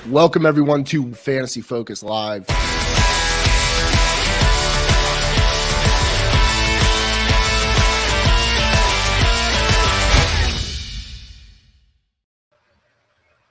Welcome everyone to Fantasy Focus Live.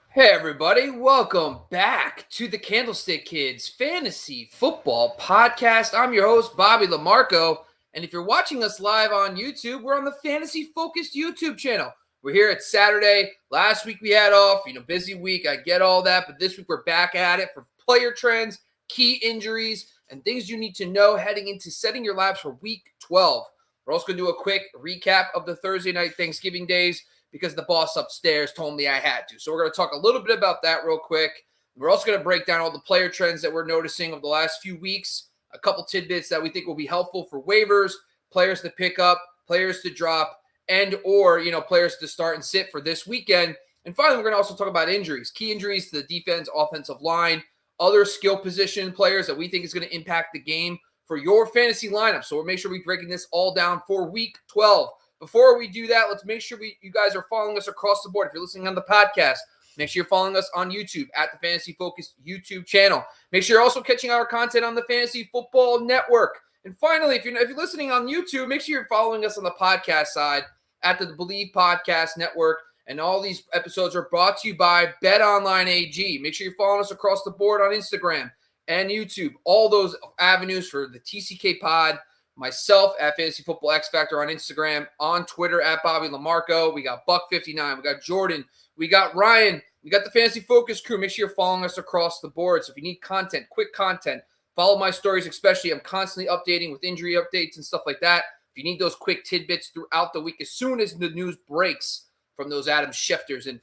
Hey everybody, welcome back to the Candlestick Kids Fantasy Football Podcast. I'm your host, Bobby LaMarco, and if you're watching us live on YouTube, we're on the Fantasy Focused YouTube channel. We're here at Saturday. Last week we had off, busy week. I get all that, but this week we're back at it for player trends, key injuries, and things you need to know heading into setting your labs for Week 12. We're also going to do a quick recap of the Thursday night Thanksgiving days, because the boss upstairs told me I had to. So we're going to talk a little bit about that real quick. We're also going to break down all the player trends that we're noticing over the last few weeks, a couple tidbits that we think will be helpful for waivers, players to pick up, players to drop, and or, players to start and sit for this weekend. And finally, we're going to also talk about injuries, key injuries to the defense, offensive line, other skill position players that we think is going to impact the game for your fantasy lineup. So we'll make sure we're breaking this all down for Week 12. Before we do that, let's make sure you guys are following us across the board. If you're listening on the podcast, make sure you're following us on YouTube at the Fantasy Focused YouTube channel. Make sure you're also catching our content on the Fantasy Football Network. And finally, if you're listening on YouTube, make sure you're following us on the podcast side at the Believe Podcast Network. And all these episodes are brought to you by BetOnline AG. Make sure you're following us across the board on Instagram and YouTube. All those avenues for the TCK Pod. Myself at Fantasy Football X Factor on Instagram, on Twitter at Bobby LaMarco. We got Buck59, we got Jordan, we got Ryan, we got the Fantasy Focus crew. Make sure you're following us across the board. So if you need content, quick content, follow my stories, especially. I'm constantly updating with injury updates and stuff like that. If you need those quick tidbits throughout the week, as soon as the news breaks from those Adam Schefters and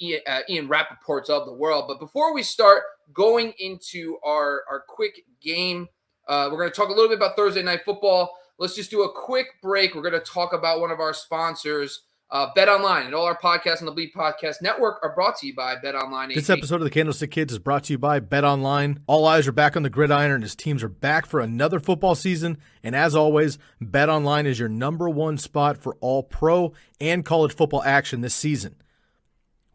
Ian Rappaports of the world. But before we start going into our quick game, we're going to talk a little bit about Thursday Night Football. Let's just do a quick break. We're going to talk about one of our sponsors, BetOnline. And all our podcasts on the Bleed Podcast Network are brought to you by BetOnline AG. This episode of the Candlestick Kids is brought to you by BetOnline. All eyes are back on the gridiron, and his teams are back for another football season. And as always, BetOnline is your number one spot for all pro and college football action this season.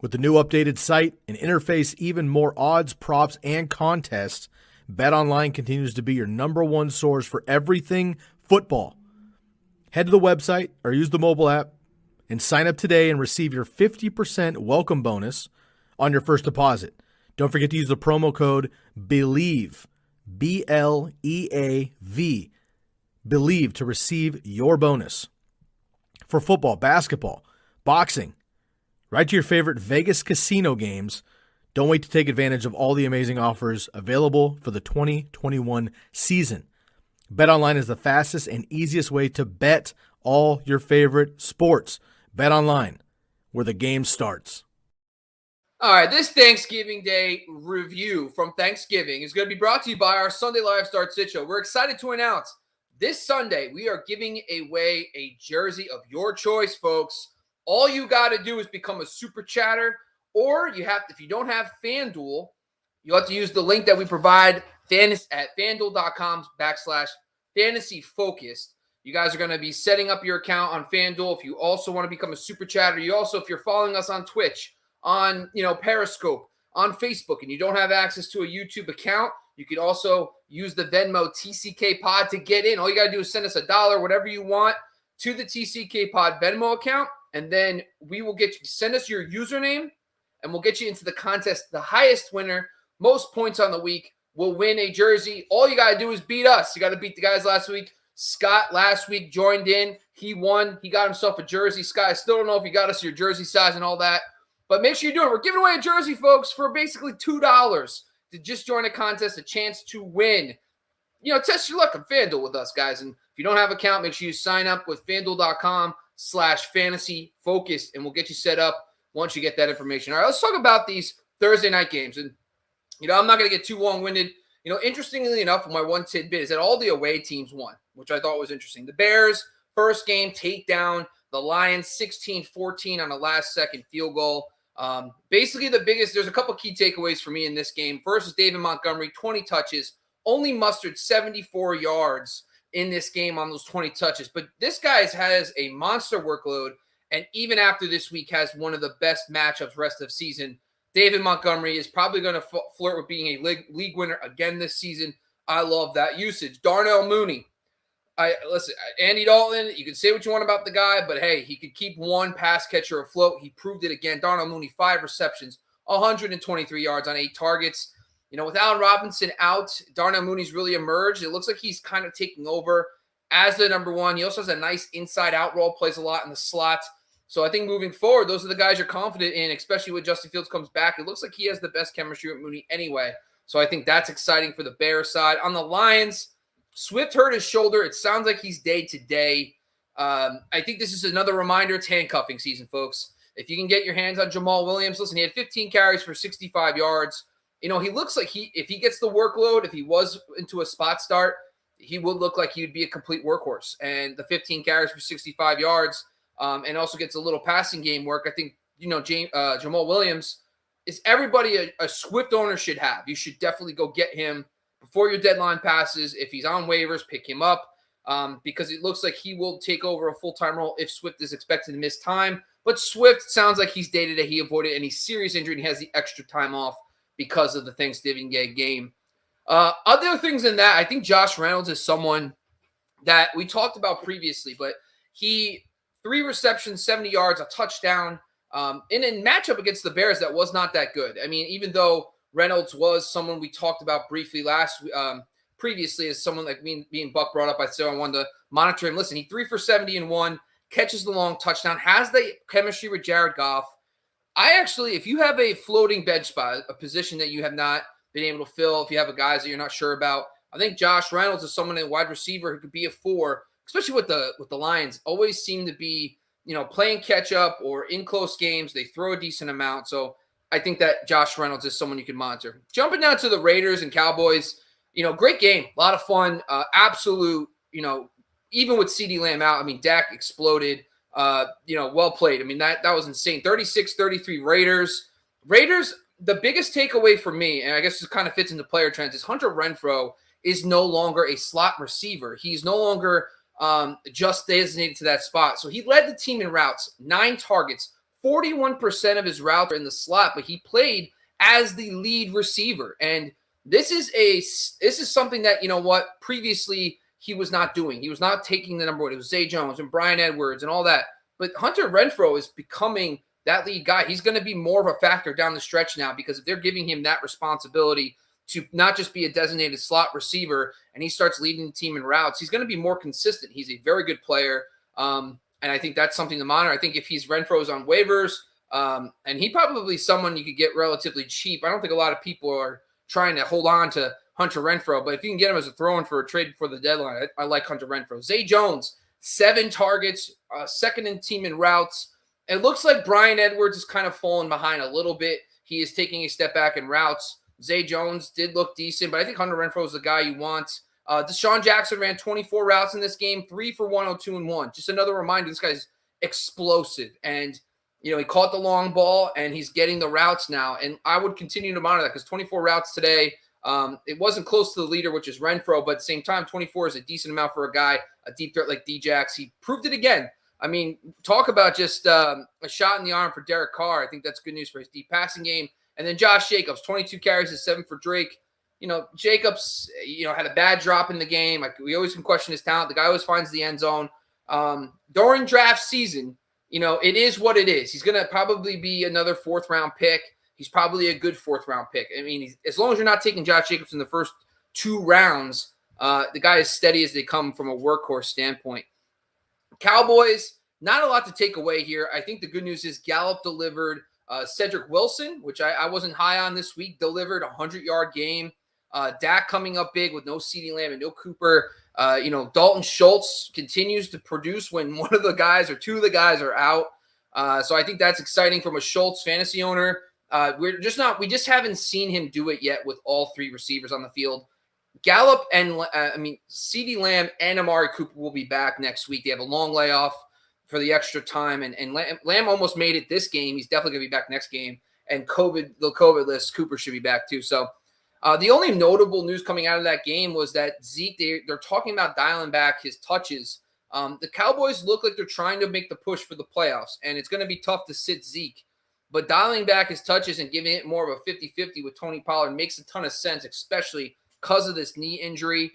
With the new updated site and interface, even more odds, props, and contests, BetOnline continues to be your number one source for everything football. Head to the website or use the mobile app and sign up today and receive your 50% welcome bonus on your first deposit. Don't forget to use the promo code BELIEVE, B-L-E-A-V, BELIEVE to receive your bonus. For football, basketball, boxing, right to your favorite Vegas casino games. Don't wait to take advantage of all the amazing offers available for the 2021 season. BetOnline is the fastest and easiest way to bet all your favorite sports. BetOnline, where the game starts. All right, this Thanksgiving Day review from Thanksgiving is going to be brought to you by our Sunday Live Start Sit Show. We're excited to announce this Sunday we are giving away a jersey of your choice, folks. All you got to do is become a super chatter. Or if you don't have FanDuel, you have to use the link that we provide at FanDuel.com/fantasyfocused. You guys are going to be setting up your account on FanDuel. If you also want to become a super chatter, if you're following us on Twitch, on Periscope, on Facebook, and you don't have access to a YouTube account, you can also use the Venmo TCK Pod to get in. All you got to do is send us $1, whatever you want, to the TCK Pod Venmo account, and then we will send us your username. And we'll get you into the contest. The highest winner, most points on the week, will win a jersey. All you got to do is beat us. You got to beat the guys last week. Scott last week joined in. He won. He got himself a jersey. Scott, I still don't know if he got us your jersey size and all that. But make sure you do it. We're giving away a jersey, folks, for basically $2 to just join a contest, a chance to win. Test your luck on FanDuel with us, guys. And if you don't have an account, make sure you sign up with FanDuel.com/fantasyfocused, and we'll get you set up once you get that information. All right, let's talk about these Thursday night games. And, I'm not going to get too long-winded. Interestingly enough, my one tidbit is that all the away teams won, which I thought was interesting. The Bears, first game, take down the Lions 16-14 on a last-second field goal. Basically, there's a couple key takeaways for me in this game. First is David Montgomery, 20 touches, only mustered 74 yards in this game on those 20 touches. But this guy has a monster workload, and even after this week has one of the best matchups rest of season David Montgomery is probably going to flirt with being a league winner again this season. I love that usage. Darnell Mooney. Listen, Andy Dalton, you can say what you want about the guy, but hey, he could keep one pass catcher afloat. He proved it again. Darnell Mooney, 5 receptions, 123 yards on 8 targets. With Allen Robinson out, Darnell Mooney's really emerged. It looks like he's kind of taking over as the number one. He also has a nice inside-out role, plays a lot in the slot. So I think moving forward, those are the guys you're confident in, especially when Justin Fields comes back. It looks like he has the best chemistry with Mooney anyway. So I think that's exciting for the Bears side. On the Lions, Swift hurt his shoulder. It sounds like he's day-to-day. I think this is another reminder. It's handcuffing season, folks. If you can get your hands on Jamal Williams, listen, he had 15 carries for 65 yards. He looks like if he gets the workload, if he was into a spot start, he would look like he would be a complete workhorse. And the 15 carries for 65 yards and also gets a little passing game work. I think, Jamal Williams is everybody a Swift owner should have. You should definitely go get him before your deadline passes. If he's on waivers, pick him up because it looks like he will take over a full-time role if Swift is expected to miss time. But Swift sounds like he's day-to-day. He avoided any serious injury and he has the extra time off because of the Thanksgiving Day game. Other things than that, I think Josh Reynolds is someone that we talked about previously, but he 3 receptions, 70 yards, a touchdown. In a matchup against the Bears that was not that good. I mean, even though Reynolds was someone we talked about briefly previously as someone like me and Buck brought up, I said I wanted to monitor him. Listen, he 3 for 70 and 1, catches the long touchdown, has the chemistry with Jared Goff. If you have a floating bench spot, a position that you have not been able to fill, if you have a guys that you're not sure about, I think Josh Reynolds is someone, a wide receiver who could be a 4, especially with the Lions, always seem to be, playing catch up or in close games. They throw a decent amount. So I think that Josh Reynolds is someone you can monitor. Jumping down to the Raiders and Cowboys, great game, a lot of fun, absolute, even with CeeDee Lamb out, I mean, Dak exploded, well played. I mean, that was insane. 36-33 Raiders. The biggest takeaway for me, and I guess this kind of fits into player trends, is Hunter Renfro is no longer a slot receiver. He's no longer just designated to that spot. So he led the team in routes, 9 targets, 41% of his routes are in the slot, but he played as the lead receiver. And this is something that, previously he was not doing. He was not taking the number 1. It was Zay Jones and Bryan Edwards and all that. But Hunter Renfro is becoming that lead guy. He's going to be more of a factor down the stretch now because if they're giving him that responsibility to not just be a designated slot receiver and he starts leading the team in routes, he's going to be more consistent. He's a very good player. And I think that's something to monitor. I think if Renfro's on waivers, and he probably someone you could get relatively cheap. I don't think a lot of people are trying to hold on to Hunter Renfro, but if you can get him as a throw-in for a trade before the deadline, I like Hunter Renfro. Zay Jones, 7 targets, second in team in routes. It looks like Bryan Edwards is kind of falling behind a little bit. He is taking a step back in routes. Zay Jones did look decent, but I think Hunter Renfro is the guy you want. Desean Jackson ran 24 routes in this game, 3 for 102 and 1. Just another reminder, this guy's explosive. And, he caught the long ball, and he's getting the routes now. And I would continue to monitor that because 24 routes today, it wasn't close to the leader, which is Renfro, but at the same time, 24 is a decent amount for a guy, a deep threat like D-Jax. He proved it again. I mean, talk about just a shot in the arm for Derek Carr. I think that's good news for his deep passing game. And then Josh Jacobs, 22 carries and 7 for Drake. Jacobs, had a bad drop in the game. We always can question his talent. The guy always finds the end zone. During draft season, it is what it is. He's going to probably be another 4th-round pick. He's probably a good 4th-round pick. I mean, as long as you're not taking Josh Jacobs in the first 2 rounds, the guy is steady as they come from a workhorse standpoint. Cowboys, not a lot to take away here. I think the good news is Gallup delivered. Cedric Wilson, which I wasn't high on this week, delivered a 100-yard game. Dak coming up big with no CeeDee Lamb and no Cooper. Dalton Schultz continues to produce when one of the guys or 2 of the guys are out. So I think that's exciting from a Schultz fantasy owner. We just haven't seen him do it yet with all 3 receivers on the field. Gallup and CeeDee Lamb and Amari Cooper will be back next week. They have a long layoff for the extra time, and Lamb almost made it this game. He's definitely going to be back next game. And the COVID list, Cooper should be back too. So the only notable news coming out of that game was that Zeke, they're talking about dialing back his touches. The Cowboys look like they're trying to make the push for the playoffs, and it's going to be tough to sit Zeke. But dialing back his touches and giving it more of a 50-50 with Tony Pollard makes a ton of sense, especially because of this knee injury.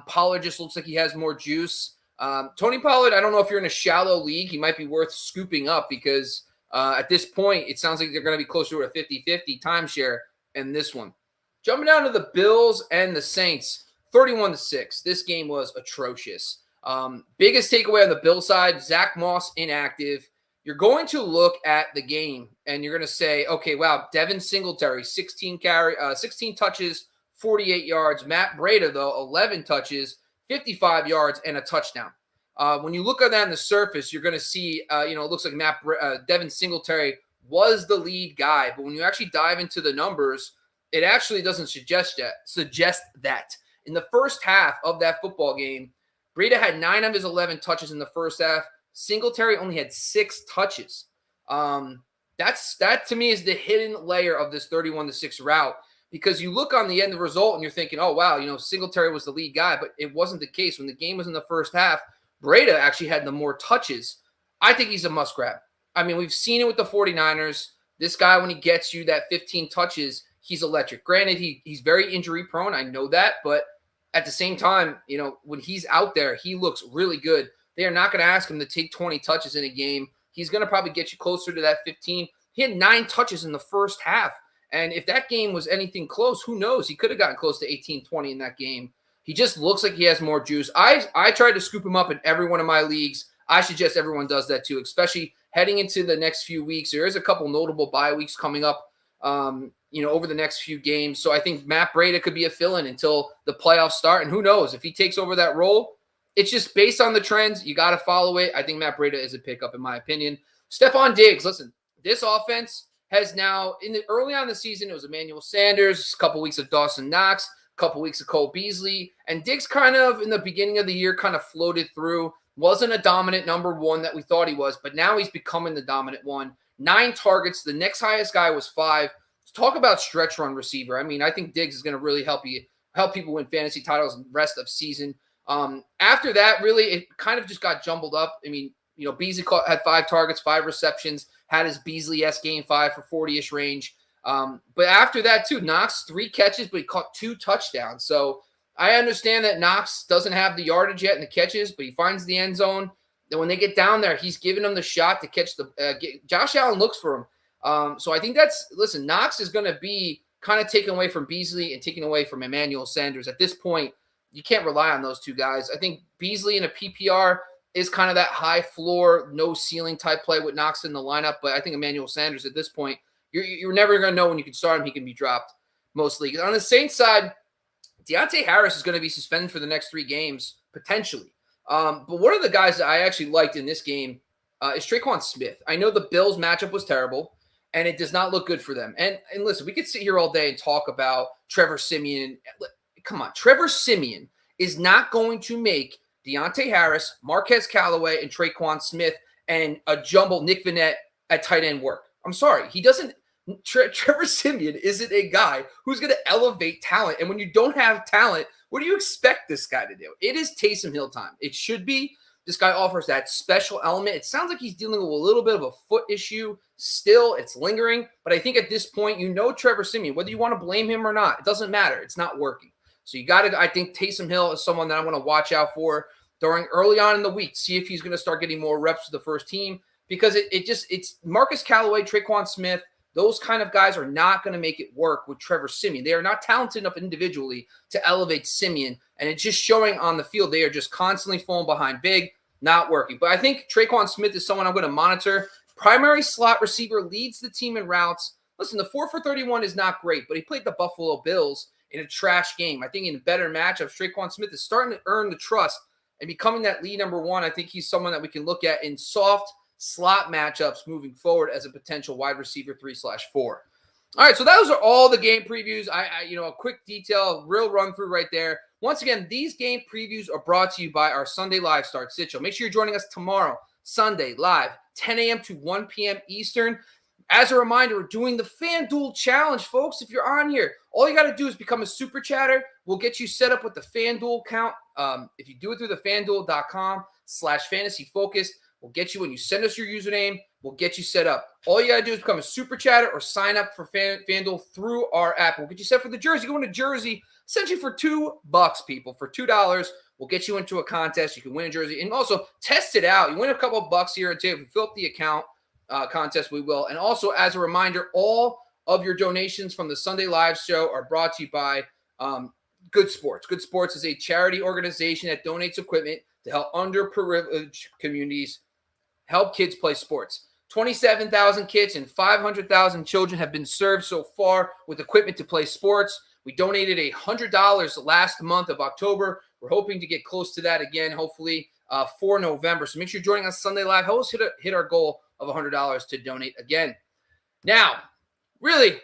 Pollard just looks like he has more juice. Tony Pollard, I don't know if you're in a shallow league, he might be worth scooping up because at this point, it sounds like they're going to be closer to a 50-50 timeshare in this one. Jumping down to the Bills and the Saints, 31-6. This game was atrocious. Biggest takeaway on the Bill side, Zach Moss inactive. You're going to look at the game and you're going to say, okay, wow, Devin Singletary, 16 touches, 48 yards. Matt Breida, though, 11 touches, 55 yards, and a touchdown. When you look at that on the surface, you're going to see, it looks like Devin Singletary was the lead guy. But when you actually dive into the numbers, it actually doesn't suggest that. In the first half of that football game, Breida had 9 of his 11 touches in the first half. Singletary only had 6 touches. That to me is the hidden layer of this 31-6 route, because you look on the end of the result and you're thinking, oh, wow, Singletary was the lead guy, but it wasn't the case. When the game was in the first half, Breida actually had the more touches. I think he's a must grab. I mean, we've seen it with the 49ers. This guy, when he gets you that 15 touches, he's electric. Granted, he's very injury prone. I know that, but at the same time, when he's out there, he looks really good. They are not going to ask him to take 20 touches in a game. He's going to probably get you closer to that 15. He had 9 touches in the first half. And if that game was anything close, who knows? He could have gotten close to 18, 20 in that game. He just looks like he has more juice. I tried to scoop him up in every one of my leagues. I suggest everyone does that too, especially heading into the next few weeks. There is a couple notable bye weeks coming up, over the next few games. So I think Matt Breida could be a fill-in until the playoffs start. And who knows? If he takes over that role, it's just based on the trends. You got to follow it. I think Matt Breida is a pickup, in my opinion. Stefan Diggs, listen, this offense has now, early on in the season, it was Emmanuel Sanders, a couple weeks of Dawson Knox, a couple weeks of Cole Beasley, and Diggs kind of, in the beginning of the year, kind of floated through. Wasn't a dominant number one that we thought he was, but now he's becoming the dominant one. 9 targets. The next highest guy was 5. Talk about stretch run receiver. I mean, I think Diggs is going to really help people win fantasy titles and rest of season. After that, really, it kind of just got jumbled up. I mean, Beasley had 5 targets, 5 receptions, had his Beasley-esque game 5 for 40-ish range. But after that, too, Knox, 3 catches, but he caught 2 touchdowns. So I understand that Knox doesn't have the yardage yet in the catches, but he finds the end zone. Then when they get down there, he's giving them the shot to catch Josh Allen looks for him. So I think Knox is going to be kind of taken away from Beasley and taken away from Emmanuel Sanders. At this point, you can't rely on those 2 guys. I think Beasley in a PPR is kind of that high floor, no ceiling type play with Knox in the lineup. But I think Emmanuel Sanders at this point, you're never going to know when you can start him. He can be dropped most leagues. On the Saints side, Deontay Harris is going to be suspended for the next 3 games, potentially. But one of the guys that I actually liked in this game is Tre'Quan Smith. I know the Bills matchup was terrible, and it does not look good for them. And listen, we could sit here all day and talk about Trevor Simeon. Come on, Trevor Simeon is not going to make Deontay Harris, Marquez Callaway, and Tre'Quan Smith and a jumble Nick Vannett at tight end work. I'm sorry. He doesn't. Trevor Simeon isn't a guy who's going to elevate talent. And when you don't have talent, what do you expect this guy to do? It is Taysom Hill time. It should be. This guy offers that special element. It sounds like he's dealing with a little bit of a foot issue still. It's lingering. But I think at this point, Trevor Simeon, whether you want to blame him or not, it doesn't matter. It's not working. So you got to, I think Taysom Hill is someone that I want to watch out for during early on in the week. See if he's going to start getting more reps to the first team, because it's Marcus Callaway, Tre'Quan Smith. Those kind of guys are not going to make it work with Trevor Simeon. They are not talented enough individually to elevate Simeon, and it's just showing on the field. They are just constantly falling behind big, not working. But I think Tre'Quan Smith is someone I'm going to monitor. Primary slot receiver, leads the team in routes. Listen, the 4 for 31 is not great, but he played the Buffalo Bills in a trash game. I think in better matchups, Tre'Quan Smith is starting to earn the trust and becoming that lead number 1. I think he's someone that we can look at in soft slot matchups moving forward as a potential wide receiver 3/4. All right, so those are all the game previews. A quick detail, real run through right there. Once again, these game previews are brought to you by our Sunday live start sit show. Make sure you're joining us tomorrow, Sunday live, 10 a.m. to 1 p.m. Eastern. As a reminder, we're doing the FanDuel Challenge, folks. If you're on here, all you got to do is become a super chatter. We'll get you set up with the FanDuel account. If you do it through the FanDuel.com/fantasyfocused, we'll get you when you send us your username. We'll get you set up. All you got to do is become a super chatter or sign up for FanDuel through our app. We'll get you set for the jersey. Go into jersey, essentially for $2, people. For $2, we'll get you into a contest. You can win a jersey and also test it out. You win a couple of bucks here and there. If you fill up the account contest, we will. And also, as a reminder, all of your donations from the Sunday Live show are brought to you by Good Sports. Good Sports is a charity organization that donates equipment to help underprivileged communities help kids play sports. 27,000 kids and 500,000 children have been served so far with equipment to play sports. We donated $100 last month of October. We're hoping to get close to that again, hopefully for November. So make sure you're joining us Sunday Live. Help us hit our goal of $100 to donate again. Now, really,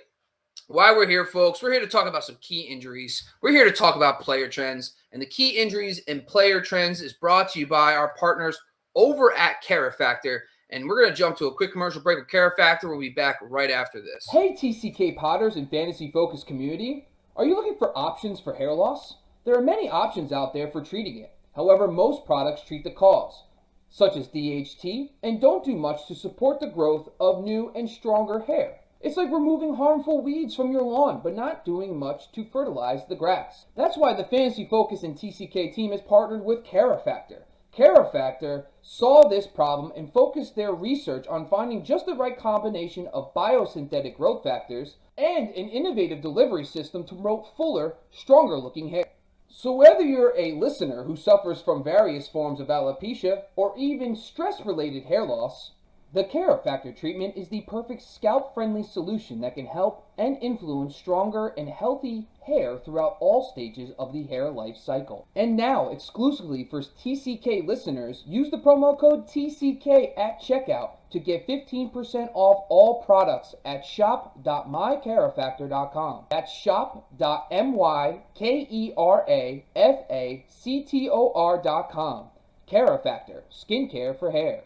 why we're here, folks, we're here to talk about some key injuries. We're here to talk about player trends. And the key injuries and player trends is brought to you by our partners over at Care Factor. And we're going to jump to a quick commercial break with Care Factor. We'll be back right after this. Hey, TCK Potters and Fantasy Focus community. Are you looking for options for hair loss? There are many options out there for treating it. However, most products treat the cause, such as DHT, and don't do much to support the growth of new and stronger hair. It's like removing harmful weeds from your lawn, but not doing much to fertilize the grass. That's why the Fantasy Focus and TCK team has partnered with Care Factor. Care Factor saw this problem and focused their research on finding just the right combination of biosynthetic growth factors and an innovative delivery system to promote fuller, stronger-looking hair. So whether you're a listener who suffers from various forms of alopecia or even stress-related hair loss, the Care Factor treatment is the perfect scalp-friendly solution that can help and influence stronger and healthy hair throughout all stages of the hair life cycle. And now, exclusively for TCK listeners, use the promo code TCK at checkout to get 15% off all products at shop.mycarefactor.com. That's shop.mycarefactor.com. Care Factor, skincare for hair.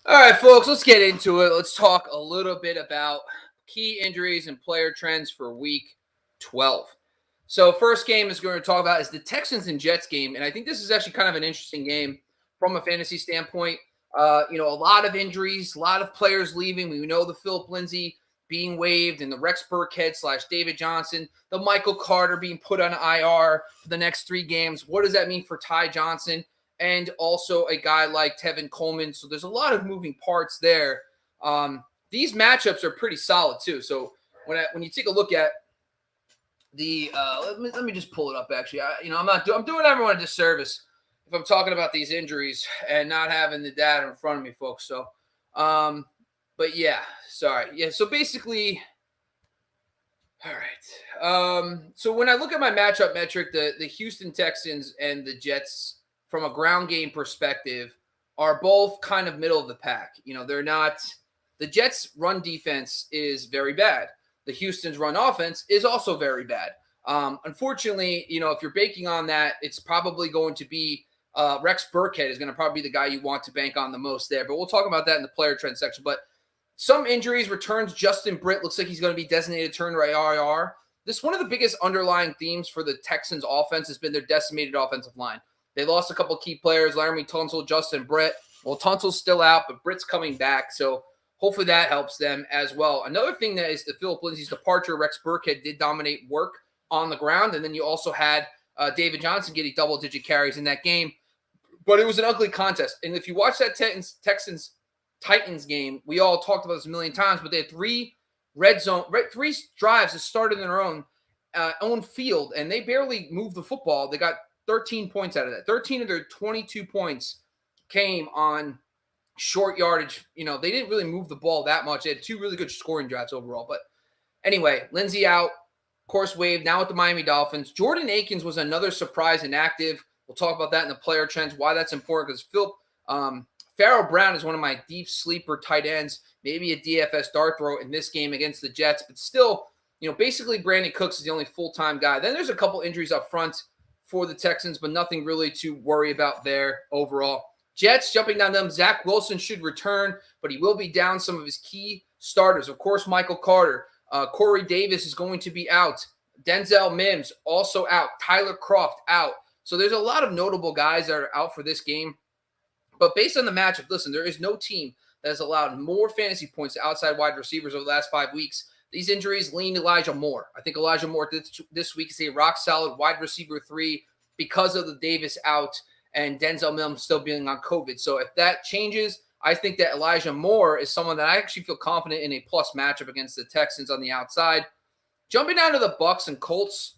All right, folks, let's get into it. Let's talk a little bit about key injuries and player trends for Week 12. So first game is going to talk about is the Texans and Jets game, and I think this is actually kind of an interesting game from a fantasy standpoint. A lot of injuries, a lot of players leaving. We know the Philip Lindsay being waived and the Rex Burkhead / David Johnson, the Michael Carter being put on IR for the next 3 games. What does that mean for Ty Johnson? And also a guy like Tevin Coleman. So there's a lot of moving parts there. These matchups are pretty solid too. So when you take a look at the let me just pull it up. Actually, I'm doing everyone a disservice if I'm talking about these injuries and not having the data in front of me, folks. So, but yeah, sorry. Yeah. So basically, all right. So when I look at my matchup metric, the Houston Texans and the Jets, from a ground game perspective, are both kind of middle of the pack. They're not – the Jets' run defense is very bad. The Houston's run offense is also very bad. Unfortunately, if you're banking on that, it's probably going to be Rex Burkhead is going to probably be the guy you want to bank on the most there. But we'll talk about that in the player trend section. But some injuries, returns. Justin Britt looks like he's going to be designated turn IR. This one of the biggest underlying themes for the Texans' offense has been their decimated offensive line. They lost a couple key players, Laramie Tunsil, Justin Britt. Well, Tunsil's still out, but Britt's coming back, so hopefully that helps them as well. Another thing that is the Philip Lindsay's departure, Rex Burkhead did dominate work on the ground, and then you also had David Johnson getting double-digit carries in that game. But it was an ugly contest. And if you watch that Texans-Titans game, we all talked about this a million times, but they had 3 three drives that started in their own field, and they barely moved the football. They got 13 points out of that. 13 of their 22 points came on short yardage. They didn't really move the ball that much. They had 2 really good scoring drives overall. But anyway, Lindsay out, of course, waived. Now with the Miami Dolphins. Jordan Akins was another surprise inactive. We'll talk about that in the player trends, why that's important, because Pharaoh Brown is one of my deep sleeper tight ends, maybe a DFS dart throw in this game against the Jets. But still, basically Brandon Cooks is the only full-time guy. Then there's a couple injuries up front for the Texans, but nothing really to worry about there overall. Jets, jumping down them, Zach Wilson should return, but he will be down some of his key starters. Of course, Michael Carter. Corey Davis is going to be out. Denzel Mims also out. Tyler Kroft out. So there's a lot of notable guys that are out for this game. But based on the matchup, listen, there is no team that has allowed more fantasy points to outside wide receivers over the last 5 weeks. These injuries lean Elijah Moore. I think Elijah Moore this week is a rock-solid wide receiver 3 because of the Davis out and Denzel Mims still being on COVID. So if that changes, I think that Elijah Moore is someone that I actually feel confident in a plus matchup against the Texans on the outside. Jumping down to the Bucs and Colts,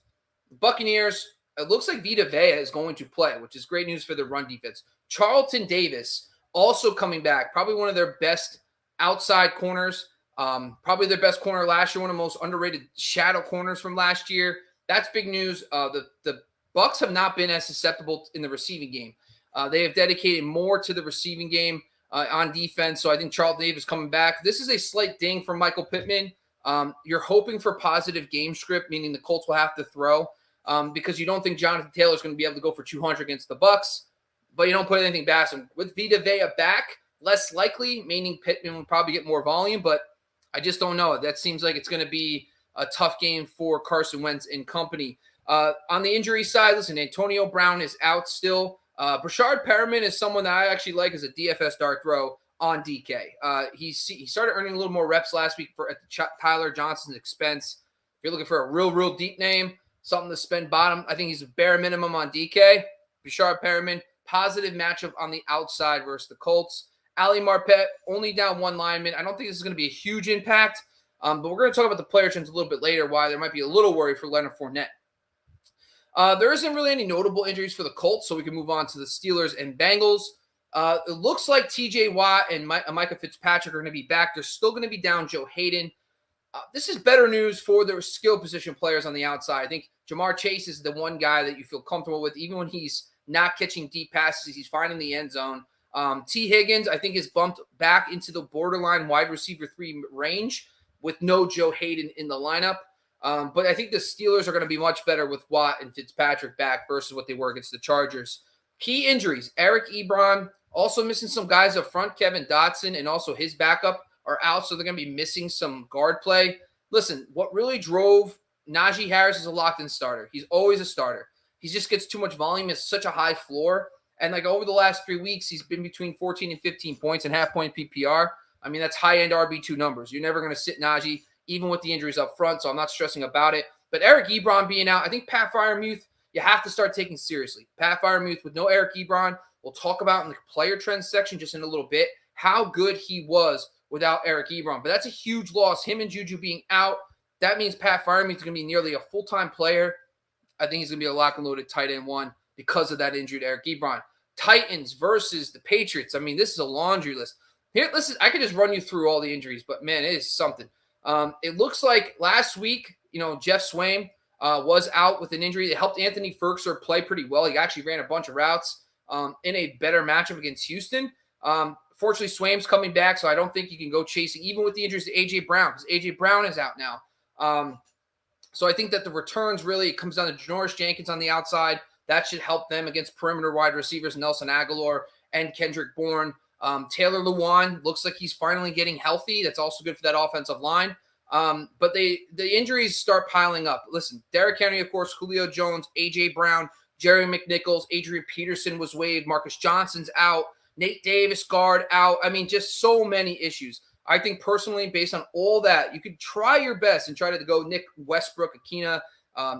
Buccaneers, it looks like Vita Vea is going to play, which is great news for the run defense. Charlton Davis also coming back, probably one of their best outside corners, probably their best corner last year, one of the most underrated shadow corners from last year. That's big news. The Bucs have not been as susceptible in the receiving game. They have dedicated more to the receiving game on defense, so I think Charlton Davis coming back. This is a slight ding for Michael Pittman. You're hoping for positive game script, meaning the Colts will have to throw because you don't think Jonathan Taylor is going to be able to go for 200 against the Bucs, but you don't put anything past him. With Vita Vea back, less likely, meaning Pittman will probably get more volume, but I just don't know. That seems like it's going to be a tough game for Carson Wentz and company. On the injury side, listen, Antonio Brown is out still. Brichard Perriman is someone that I actually like as a DFS dart throw on DK. He started earning a little more reps last week at Tyler Johnson's expense. If you're looking for a real deep name, something to spend bottom, I think he's a bare minimum on DK. Brichard Perriman, positive matchup on the outside versus the Colts. Ali Marpet, only down one lineman. I don't think this is going to be a huge impact, but we're going to talk about the player trends a little bit later, why there might be a little worry for Leonard Fournette. There isn't really any notable injuries for the Colts, so we can move on to the Steelers and Bengals. It looks like T.J. Watt and Micah Fitzpatrick are going to be back. They're still going to be down Joe Hayden. This is better news for the skill position players on the outside. I think Jamar Chase is the one guy that you feel comfortable with, even when he's not catching deep passes. He's finding the end zone. T. Higgins, I think, is bumped back into the borderline wide receiver 3 range with no Joe Hayden in the lineup. But I think the Steelers are going to be much better with Watt and Fitzpatrick back versus what they were against the Chargers. Key injuries, Eric Ebron, also missing some guys up front. Kevin Dotson and also his backup are out, so they're going to be missing some guard play. Listen, what really drove Najee Harris is a locked-in starter. He's always a starter. He just gets too much volume. He has such a high floor. And like over the last 3 weeks, he's been between 14 and 15 points and half-point PPR. I mean, that's high-end RB2 numbers. You're never going to sit Najee, even with the injuries up front, so I'm not stressing about it. But Eric Ebron being out, I think Pat Freiermuth, you have to start taking seriously. Pat Freiermuth with no Eric Ebron, we'll talk about in the player trends section just in a little bit how good he was without Eric Ebron. But that's a huge loss. Him and Juju being out, that means Pat Freiermuth is going to be nearly a full-time player. I think he's going to be a lock and loaded tight end 1 because of that injured Eric Ebron. Titans versus the Patriots. I mean, this is a laundry list. Here, listen, I could just run you through all the injuries, but man, it is something. It looks like last week, Jeff Swaim was out with an injury. It helped Anthony Ferguson play pretty well. He actually ran a bunch of routes in a better matchup against Houston. Fortunately, Swaim's coming back, so I don't think you can go chasing, even with the injuries to A.J. Brown, because A.J. Brown is out now. So I think that the returns really comes down to Janoris Jenkins on the outside. That should help them against perimeter wide receivers Nelson Aguilar and Kendrick Bourne. Taylor Lewan looks like he's finally getting healthy. That's also good for that offensive line. But the injuries start piling up. Listen, Derrick Henry, of course, Julio Jones, A.J. Brown, Jerry McNichols, Adrian Peterson was waived, Marcus Johnson's out, Nate Davis, guard, out. I mean, just so many issues. I think personally, based on all that, you could try your best and try to go Nick Westbrook, Akina.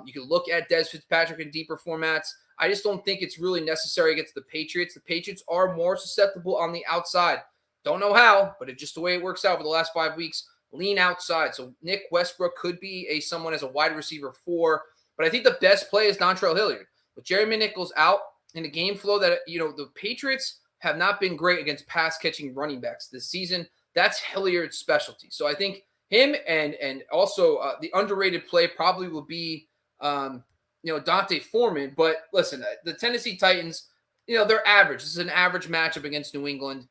You can look at Des Fitzpatrick in deeper formats. I just don't think it's really necessary against the Patriots. The Patriots are more susceptible on the outside. Don't know how, but it's just the way it works out for the last 5 weeks. Lean outside. So Nick Westbrook could be someone as a wide receiver 4. But I think the best play is Dontrell Hilliard. With Jerry McNichols out in the game flow that, the Patriots have not been great against pass-catching running backs this season. That's Hilliard's specialty. So I think him and also the underrated play probably will be Dante Foreman. But listen, the Tennessee Titans, they're average. This is an average matchup against New England,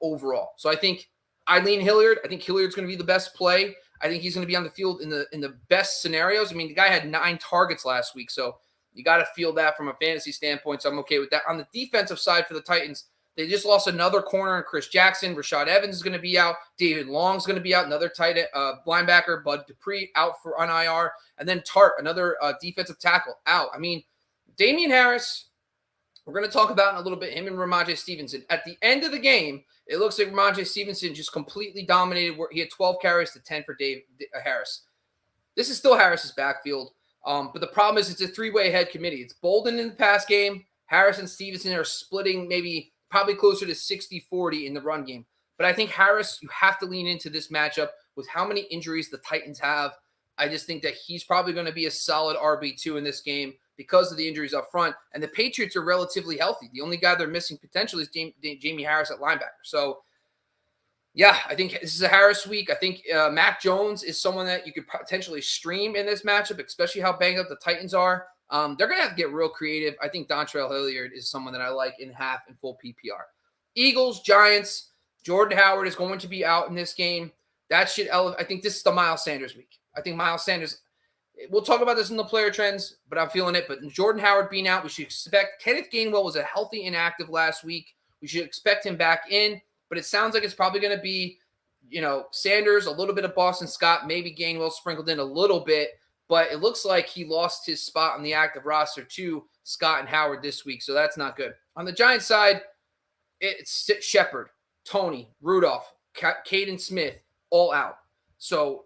overall. So I think I lean Hilliard. I think Hilliard's going to be the best play. I think he's going to be on the field in the best scenarios. I mean, the guy had 9 targets last week, so you got to feel that from a fantasy standpoint. So I'm okay with that. On the defensive side for the Titans, they just lost another corner in Chris Jackson. Rashad Evans is going to be out. David Long's going to be out. Another tight end, linebacker, Bud Dupree, out on IR. And then Tart, another defensive tackle, out. I mean, Damian Harris, we're going to talk about in a little bit him and Ramondre Stevenson. At the end of the game, it looks like Ramondre Stevenson just completely dominated. He had 12 carries to 10 for Harris. This is still Harris's backfield, but the problem is it's a three-way head committee. It's Bolden in the pass game. Harris and Stevenson are splitting probably closer to 60-40 in the run game. But I think Harris, you have to lean into this matchup with how many injuries the Titans have. I just think that he's probably going to be a solid RB2 in this game because of the injuries up front. And the Patriots are relatively healthy. The only guy they're missing potentially is Jamie Harris at linebacker. So, yeah, I think this is a Harris week. I think Mac Jones is someone that you could potentially stream in this matchup, especially how banged up the Titans are. They're going to have to get real creative. I think Dontrell Hilliard is someone that I like in half and full PPR. Eagles, Giants, Jordan Howard is going to be out in this game. That should elevate. I think this is the Miles Sanders week. I think Miles Sanders, we'll talk about this in the player trends, but I'm feeling it. But Jordan Howard being out, we should expect. Kenneth Gainwell was a healthy inactive last week. We should expect him back in, but it sounds like it's probably going to be, Sanders, a little bit of Boston Scott, maybe Gainwell sprinkled in a little bit, but it looks like he lost his spot on the active roster to Scott and Howard this week, so that's not good. On the Giants side, it's Shepard, Tony, Rudolph, Caden Smith, all out. So,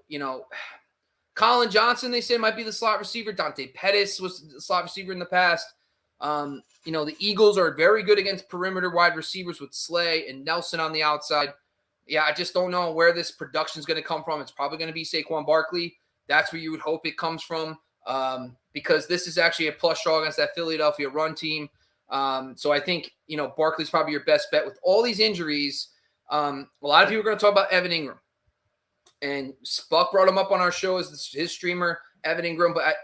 Colin Johnson, they say, might be the slot receiver. Dante Pettis was the slot receiver in the past. The Eagles are very good against perimeter wide receivers with Slay and Nelson on the outside. Yeah, I just don't know where this production is going to come from. It's probably going to be Saquon Barkley. That's where you would hope it comes from because this is actually a plus draw against that Philadelphia run team. So I think, Barkley's probably your best bet. With all these injuries, a lot of people are going to talk about Evan Ingram. And Buck brought him up on our show as his streamer, Evan Ingram. But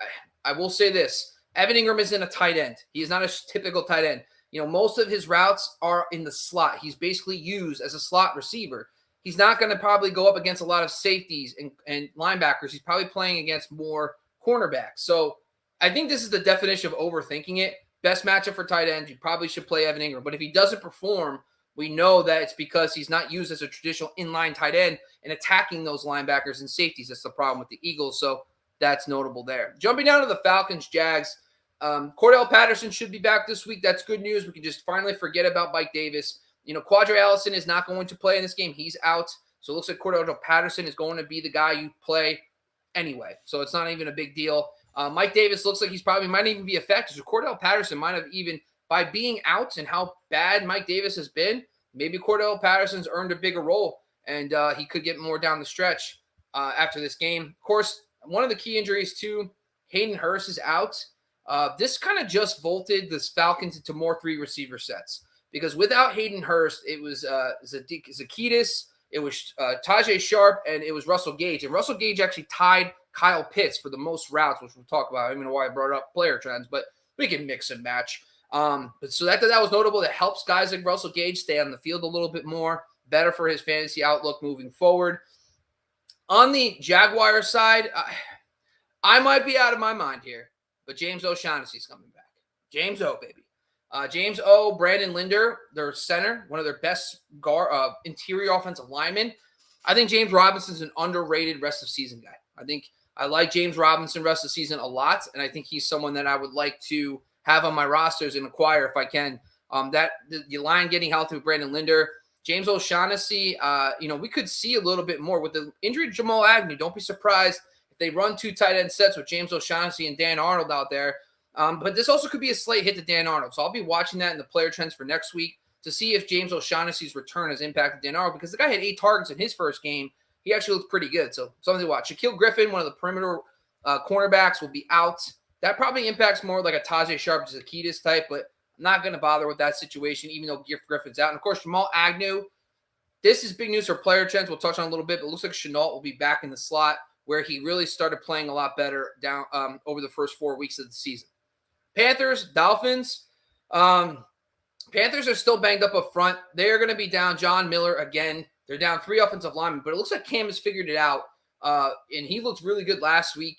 I will say this. Evan Ingram isn't a tight end. He is not a typical tight end. Most of his routes are in the slot. He's basically used as a slot receiver. He's not going to probably go up against a lot of safeties and linebackers. He's probably playing against more cornerbacks. So I think this is the definition of overthinking it. Best matchup for tight end, you probably should play Evan Ingram. But if he doesn't perform, we know that it's because he's not used as a traditional inline tight end and attacking those linebackers and safeties. That's the problem with the Eagles. So that's notable there. Jumping down to the Falcons, Jags. Cordell Patterson should be back this week. That's good news. We can just finally forget about Mike Davis. Audrey Allison is not going to play in this game. He's out. So it looks like Cordell Patterson is going to be the guy you play anyway. So it's not even a big deal. Mike Davis looks like he's probably might even be effective. So Cordell Patterson might have even, by being out and how bad Mike Davis has been, maybe Cordell Patterson's earned a bigger role, and he could get more down the stretch after this game. Of course, one of the key injuries, too, Hayden Hurst is out. This kind of just vaulted the Falcons into more three receiver sets because without Hayden Hurst, it was Zakidis, it was Tajay Sharp, and it was Russell Gage. And Russell Gage actually tied Kyle Pitts for the most routes, which we'll talk about. I don't even know why I brought up player trends, but we can mix and match. But so that was notable. That helps guys like Russell Gage stay on the field a little bit more, better for his fantasy outlook moving forward. On the Jaguar side, I might be out of my mind here, but James O'Shaughnessy's coming back. James O, baby. James O, Brandon Linder, their center, one of their best interior offensive linemen. I think James Robinson's an underrated rest of season guy. I think I like James Robinson rest of season a lot, and I think he's someone that I would like to have on my rosters and acquire if I can. The line getting healthy with Brandon Linder. James O'Shaughnessy, we could see a little bit more with the injury to Jamal Agnew. Don't be surprised if they run two tight end sets with James O'Shaughnessy and Dan Arnold out there. But this also could be a slight hit to Dan Arnold. So I'll be watching that in the player trends for next week to see if James O'Shaughnessy's return has impacted Dan Arnold because the guy had 8 targets in his first game. He actually looked pretty good. So something to watch. Shaquille Griffin, one of the perimeter cornerbacks, will be out. That probably impacts more like a Tajay Sharp, Zakidis type, but I'm not going to bother with that situation, even though Griffin's out. And, of course, Jamal Agnew. This is big news for player trends. We'll touch on a little bit, but it looks like Chenault will be back in the slot where he really started playing a lot better down over the first 4 weeks of the season. Panthers, Dolphins. Panthers are still banged up up front. They're going to be down John Miller again. They're down 3 offensive linemen, but it looks like Cam has figured it out, and he looked really good last week.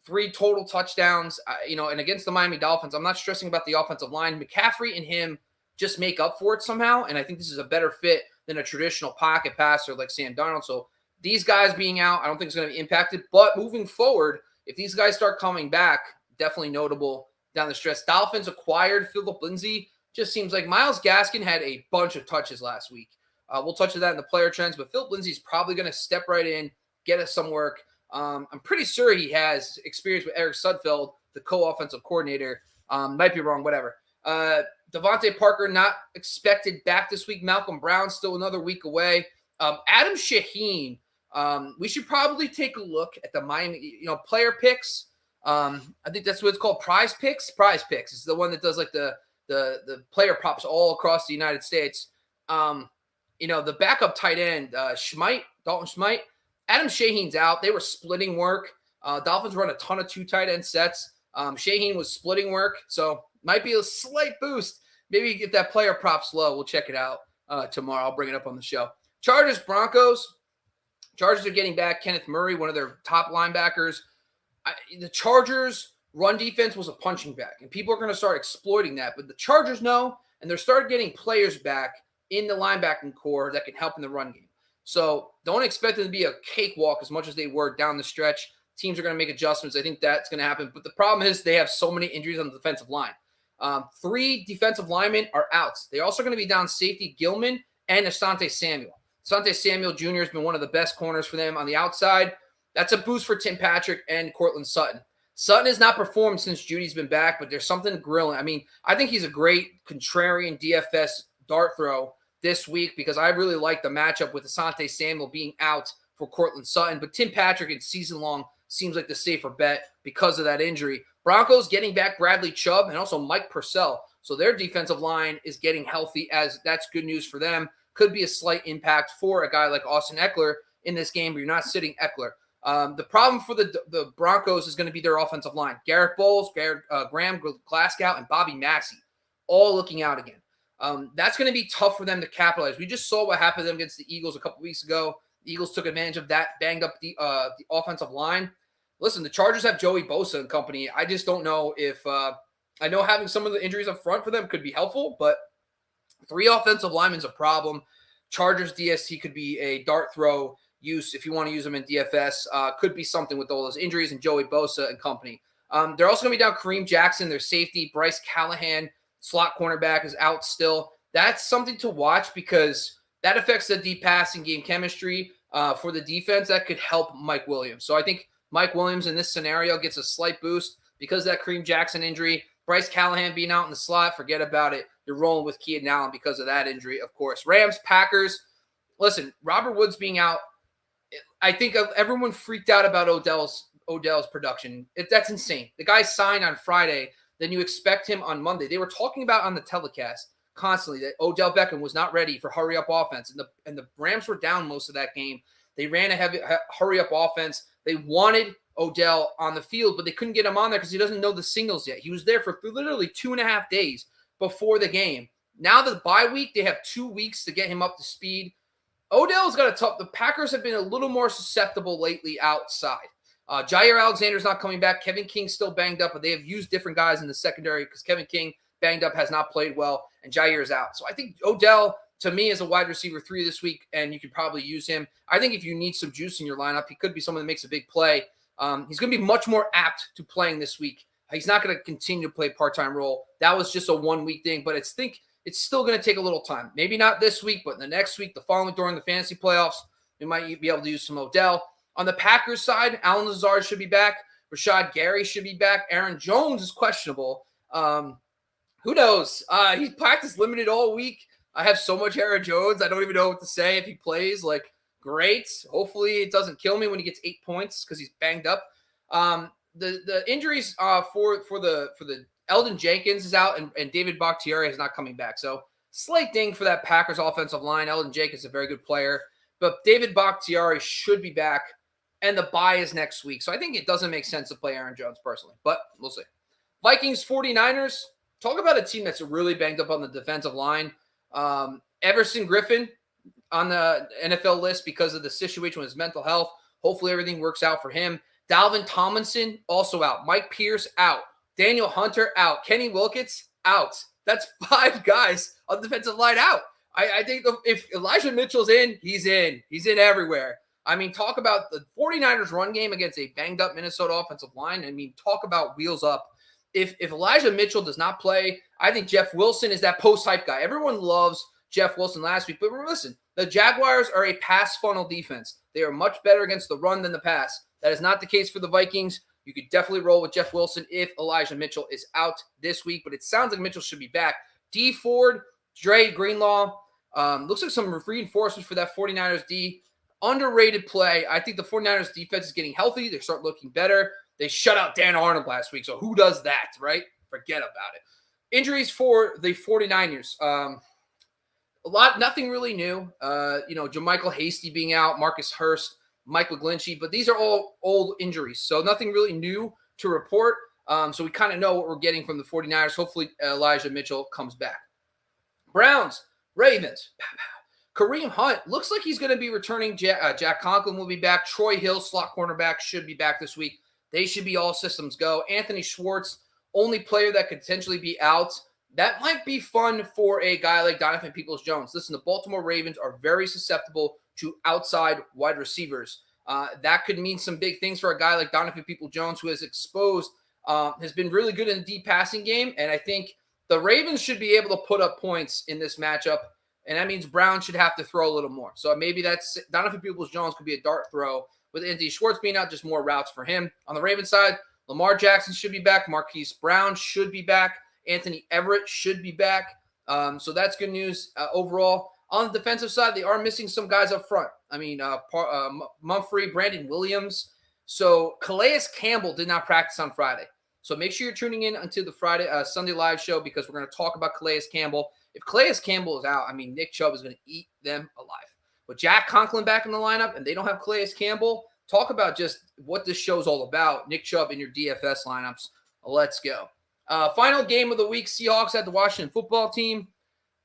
3 total touchdowns, and against the Miami Dolphins, I'm not stressing about the offensive line. McCaffrey and him just make up for it somehow, and I think this is a better fit than a traditional pocket passer like Sam Darnold. So these guys being out, I don't think it's going to be impacted. But moving forward, if these guys start coming back, definitely notable down the stretch. Dolphins acquired Phillip Lindsay. Just seems like Myles Gaskin had a bunch of touches last week. We'll touch on that in the player trends, but Phillip Lindsay's probably going to step right in, get us some work. I'm pretty sure he has experience with Eric Sudfeld, the co-offensive coordinator. Might be wrong, whatever. Devontae Parker not expected back this week. Malcolm Brown still another week away. Adam Shaheen, we should probably take a look at the Miami, player picks. I think that's what it's called, prize picks. Prize picks is the one that does like the player props all across the United States. The backup tight end, Dalton Schmite, Adam Shaheen's out. They were splitting work. Dolphins run a ton of 2 tight end sets. Shaheen was splitting work, so might be a slight boost. Maybe if that player prop's low, we'll check it out tomorrow. I'll bring it up on the show. Chargers, Broncos. Chargers are getting back Kenneth Murray, one of their top linebackers. The Chargers' run defense was a punching bag, and people are going to start exploiting that. But the Chargers know, and they're starting getting players back in the linebacking core that can help in the run game. So don't expect them to be a cakewalk as much as they were down the stretch. Teams are going to make adjustments. I think that's going to happen. But the problem is they have so many injuries on the defensive line. 3 defensive linemen are out. They're also going to be down safety Gilman and Asante Samuel. Asante Samuel Jr. has been one of the best corners for them on the outside. That's a boost for Tim Patrick and Cortland Sutton. Sutton has not performed since Judy's been back, but there's something grilling. I mean, I think he's a great contrarian DFS dart throw this week because I really like the matchup with Asante Samuel being out for Cortland Sutton. But Tim Patrick in season long seems like the safer bet because of that injury. Broncos getting back Bradley Chubb and also Mike Purcell. So their defensive line is getting healthy, as that's good news for them. Could be a slight impact for a guy like Austin Eckler in this game, but you're not sitting Eckler. The problem for the Broncos is going to be their offensive line. Garrett Bowles, Graham Glasgow, and Bobby Massey all looking out again. That's going to be tough for them to capitalize. We just saw what happened to them against the Eagles a couple weeks ago. The Eagles took advantage of that, banged up the offensive line. Listen, the Chargers have Joey Bosa and company. I just don't know if I know having some of the injuries up front for them could be helpful, but 3 offensive linemen is a problem. Chargers DST could be a dart throw use if you want to use them in DFS. Could be something with all those injuries and Joey Bosa and company. They're also going to be down Kareem Jackson, their safety. Bryce Callahan, slot cornerback, is out still. That's something to watch because that affects the deep passing game chemistry for the defense. That could help Mike Williams. So I think Mike Williams in this scenario gets a slight boost because of that Kareem Jackson injury. Bryce Callahan being out in the slot, forget about it. You're rolling with Keenan Allen because of that injury, of course. Rams, Packers. Listen, Robert Woods being out, I think everyone freaked out about Odell's production. That's insane. The guy signed on Friday. Then you expect him on Monday. They were talking about on the telecast constantly that Odell Beckham was not ready for hurry-up offense. And the Rams were down most of that game. They ran a heavy hurry-up offense. They wanted Odell on the field, but they couldn't get him on there because he doesn't know the signals yet. He was there for literally 2.5 days before the game. Now the bye week, they have 2 weeks to get him up to speed. Odell's got a tough – the Packers have been a little more susceptible lately outside. Jair Alexander's not coming back. Kevin King's still banged up, but they have used different guys in the secondary because Kevin King, banged up, has not played well, and Jair is out. So I think Odell, to me, is a wide receiver 3 this week, and you could probably use him. I think if you need some juice in your lineup, he could be someone that makes a big play. He's going to be much more apt to playing this week. He's not going to continue to play part-time role. That was just a 1-week thing, but it's still going to take a little time. Maybe not this week, but the next week, the following during the fantasy playoffs, we might be able to use some Odell. On the Packers side, Alan Lazard should be back. Rashad Gary should be back. Aaron Jones is questionable. Who knows? He's practiced limited all week. I have so much Aaron Jones. I don't even know what to say if he plays. Great. Hopefully it doesn't kill me when he gets 8 points because he's banged up. The injuries for the Eldon Jenkins is out and David Bakhtiari is not coming back. So slight ding for that Packers offensive line. Eldon Jenkins is a very good player, but David Bakhtiari should be back, and the bye is next week. So I think it doesn't make sense to play Aaron Jones personally, but we'll see. Vikings, 49ers. Talk about a team that's really banged up on the defensive line. Everson Griffin on the NFL list because of the situation with his mental health. Hopefully everything works out for him. Dalvin Tomlinson also out. Mike Pierce out. Daniel Hunter out. Kenny Wilkins out. That's 5 guys on the defensive line out. I think if Elijah Mitchell's in, he's in. He's in everywhere. I mean, talk about the 49ers run game against a banged up Minnesota offensive line. I mean, talk about wheels up. if Elijah Mitchell does not play, I think Jeff Wilson is that post-hype guy. Everyone loves Jeff Wilson last week. But listen, the Jaguars are a pass funnel defense. They are much better against the run than the pass. That is not the case for the Vikings. You could definitely roll with Jeff Wilson if Elijah Mitchell is out this week. But it sounds like Mitchell should be back. D Ford, Dre Greenlaw. Looks like some reinforcements for that 49ers D. Underrated play. I think the 49ers defense is getting healthy. They start looking better. They shut out Dan Arnold last week. So who does that, right? Forget about it. Injuries for the 49ers. Nothing really new. Jermichael Hasty being out, Marcus Hurst, Mike McGlinchey, but these are all old injuries. So nothing really new to report. So we kind of know what we're getting from the 49ers. Hopefully Elijah Mitchell comes back. Browns, Ravens. Kareem Hunt looks like he's going to be returning. Jack Conklin will be back. Troy Hill, slot cornerback, should be back this week. They should be all systems go. Anthony Schwartz, only player that could potentially be out. That might be fun for a guy like Donovan Peoples-Jones. Listen, the Baltimore Ravens are very susceptible to outside wide receivers. That could mean some big things for a guy like Donovan Peoples-Jones, who has has been really good in the deep passing game. And I think the Ravens should be able to put up points in this matchup. And that means Brown should have to throw a little more. So maybe that's Donovan Peoples-Jones could be a dart throw. With Anthony Schwartz being out, just more routes for him. On the Ravens side, Lamar Jackson should be back. Marquise Brown should be back. Anthony Everett should be back. So that's good news overall. On the defensive side, they are missing some guys up front. I mean, Mumphrey, Brandon Williams. So Calais Campbell did not practice on Friday. So make sure you're tuning in until the Sunday live show because we're going to talk about Calais Campbell. If Calais Campbell is out, I mean, Nick Chubb is going to eat them alive. With Jack Conklin back in the lineup and they don't have Calais Campbell, talk about just what this show's all about. Nick Chubb in your DFS lineups. Let's go. Final game of the week, Seahawks at the Washington football team.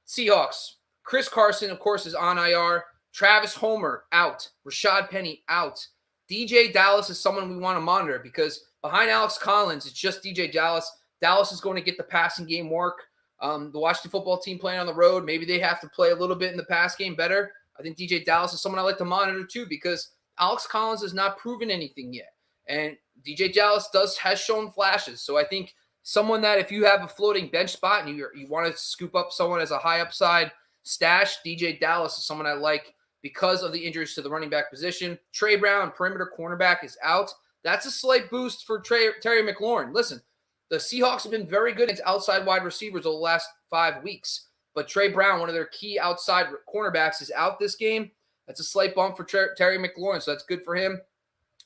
Seahawks. Chris Carson, of course, is on IR. Travis Homer, out. Rashad Penny, out. DJ Dallas is someone we want to monitor because behind Alex Collins, it's just DJ Dallas. Dallas is going to get the passing game work. The Washington football team playing on the road, maybe they have to play a little bit in the pass game better. I think DJ Dallas is someone I like to monitor too because Alex Collins has not proven anything yet. And DJ Dallas has shown flashes. So I think someone that if you have a floating bench spot and you want to scoop up someone as a high upside stash, DJ Dallas is someone I like because of the injuries to the running back position. Trey Brown, perimeter cornerback, is out. That's a slight boost for Terry McLaurin. Listen, the Seahawks have been very good against outside wide receivers over the last 5 weeks. But Trey Brown, one of their key outside cornerbacks, is out this game. That's a slight bump for Terry McLaurin, so that's good for him.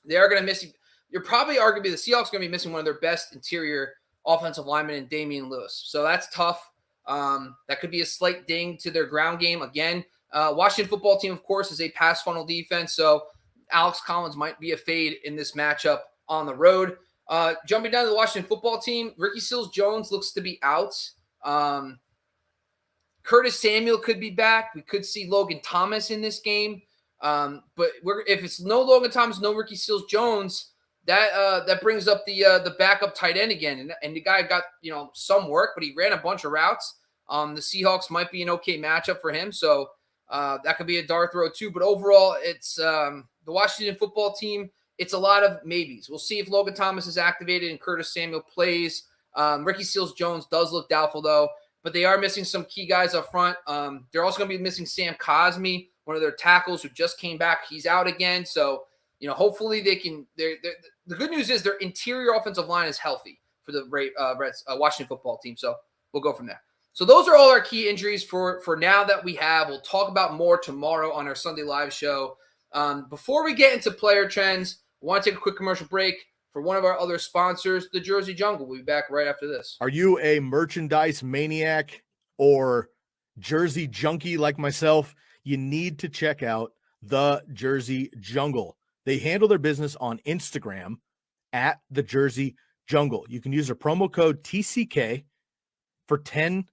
They are going to miss – you're probably arguably the Seahawks are going to be missing one of their best interior offensive linemen in Damian Lewis. So that's tough. That could be a slight ding to their ground game. Again, Washington football team, of course, is a pass funnel defense, so Alex Collins might be a fade in this matchup on the road. Jumping down to the Washington football team, Ricky Seals-Jones looks to be out. Curtis Samuel could be back. We could see Logan Thomas in this game. But if it's no Logan Thomas, no Ricky Seals-Jones, that brings up the backup tight end again. And the guy got some work, but he ran a bunch of routes. The Seahawks might be an okay matchup for him. So that could be a dart throw too. But overall, it's the Washington football team. It's a lot of maybes. We'll see if Logan Thomas is activated and Curtis Samuel plays. Ricky Seals-Jones does look doubtful, though. But they are missing some key guys up front. They're also going to be missing Sam Cosmi, one of their tackles who just came back. He's out again. So, hopefully they can – the good news is their interior offensive line is healthy for the Washington football team. So we'll go from there. So those are all our key injuries for now that we have. We'll talk about more tomorrow on our Sunday live show. Before we get into player trends, I want to take a quick commercial break for one of our other sponsors, the Jersey Jungle. We'll be back right after this. Are you a merchandise maniac or jersey junkie like myself? You need to check out the Jersey Jungle. They handle their business on Instagram at the Jersey Jungle. You can use their promo code TCK for 10%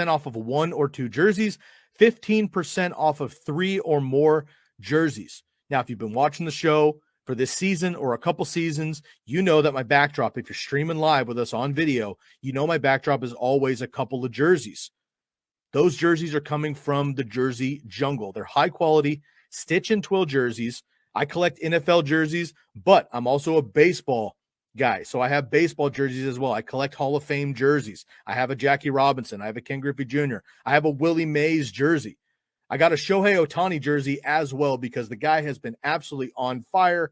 off of 1 or 2 jerseys, 15% off of 3 or more jerseys. Now, if you've been watching the show for this season or a couple seasons, you know that my backdrop, if you're streaming live with us on video, you know my backdrop is always a couple of jerseys. Those jerseys are coming from the Jersey Jungle. They're high quality stitch and twill jerseys. I collect NFL jerseys, but I'm also a baseball guy. So I have baseball jerseys as well. I collect Hall of Fame jerseys. I have a Jackie Robinson. I have a Ken Griffey Jr. I have a Willie Mays jersey. I got a Shohei Ohtani jersey as well because the guy has been absolutely on fire.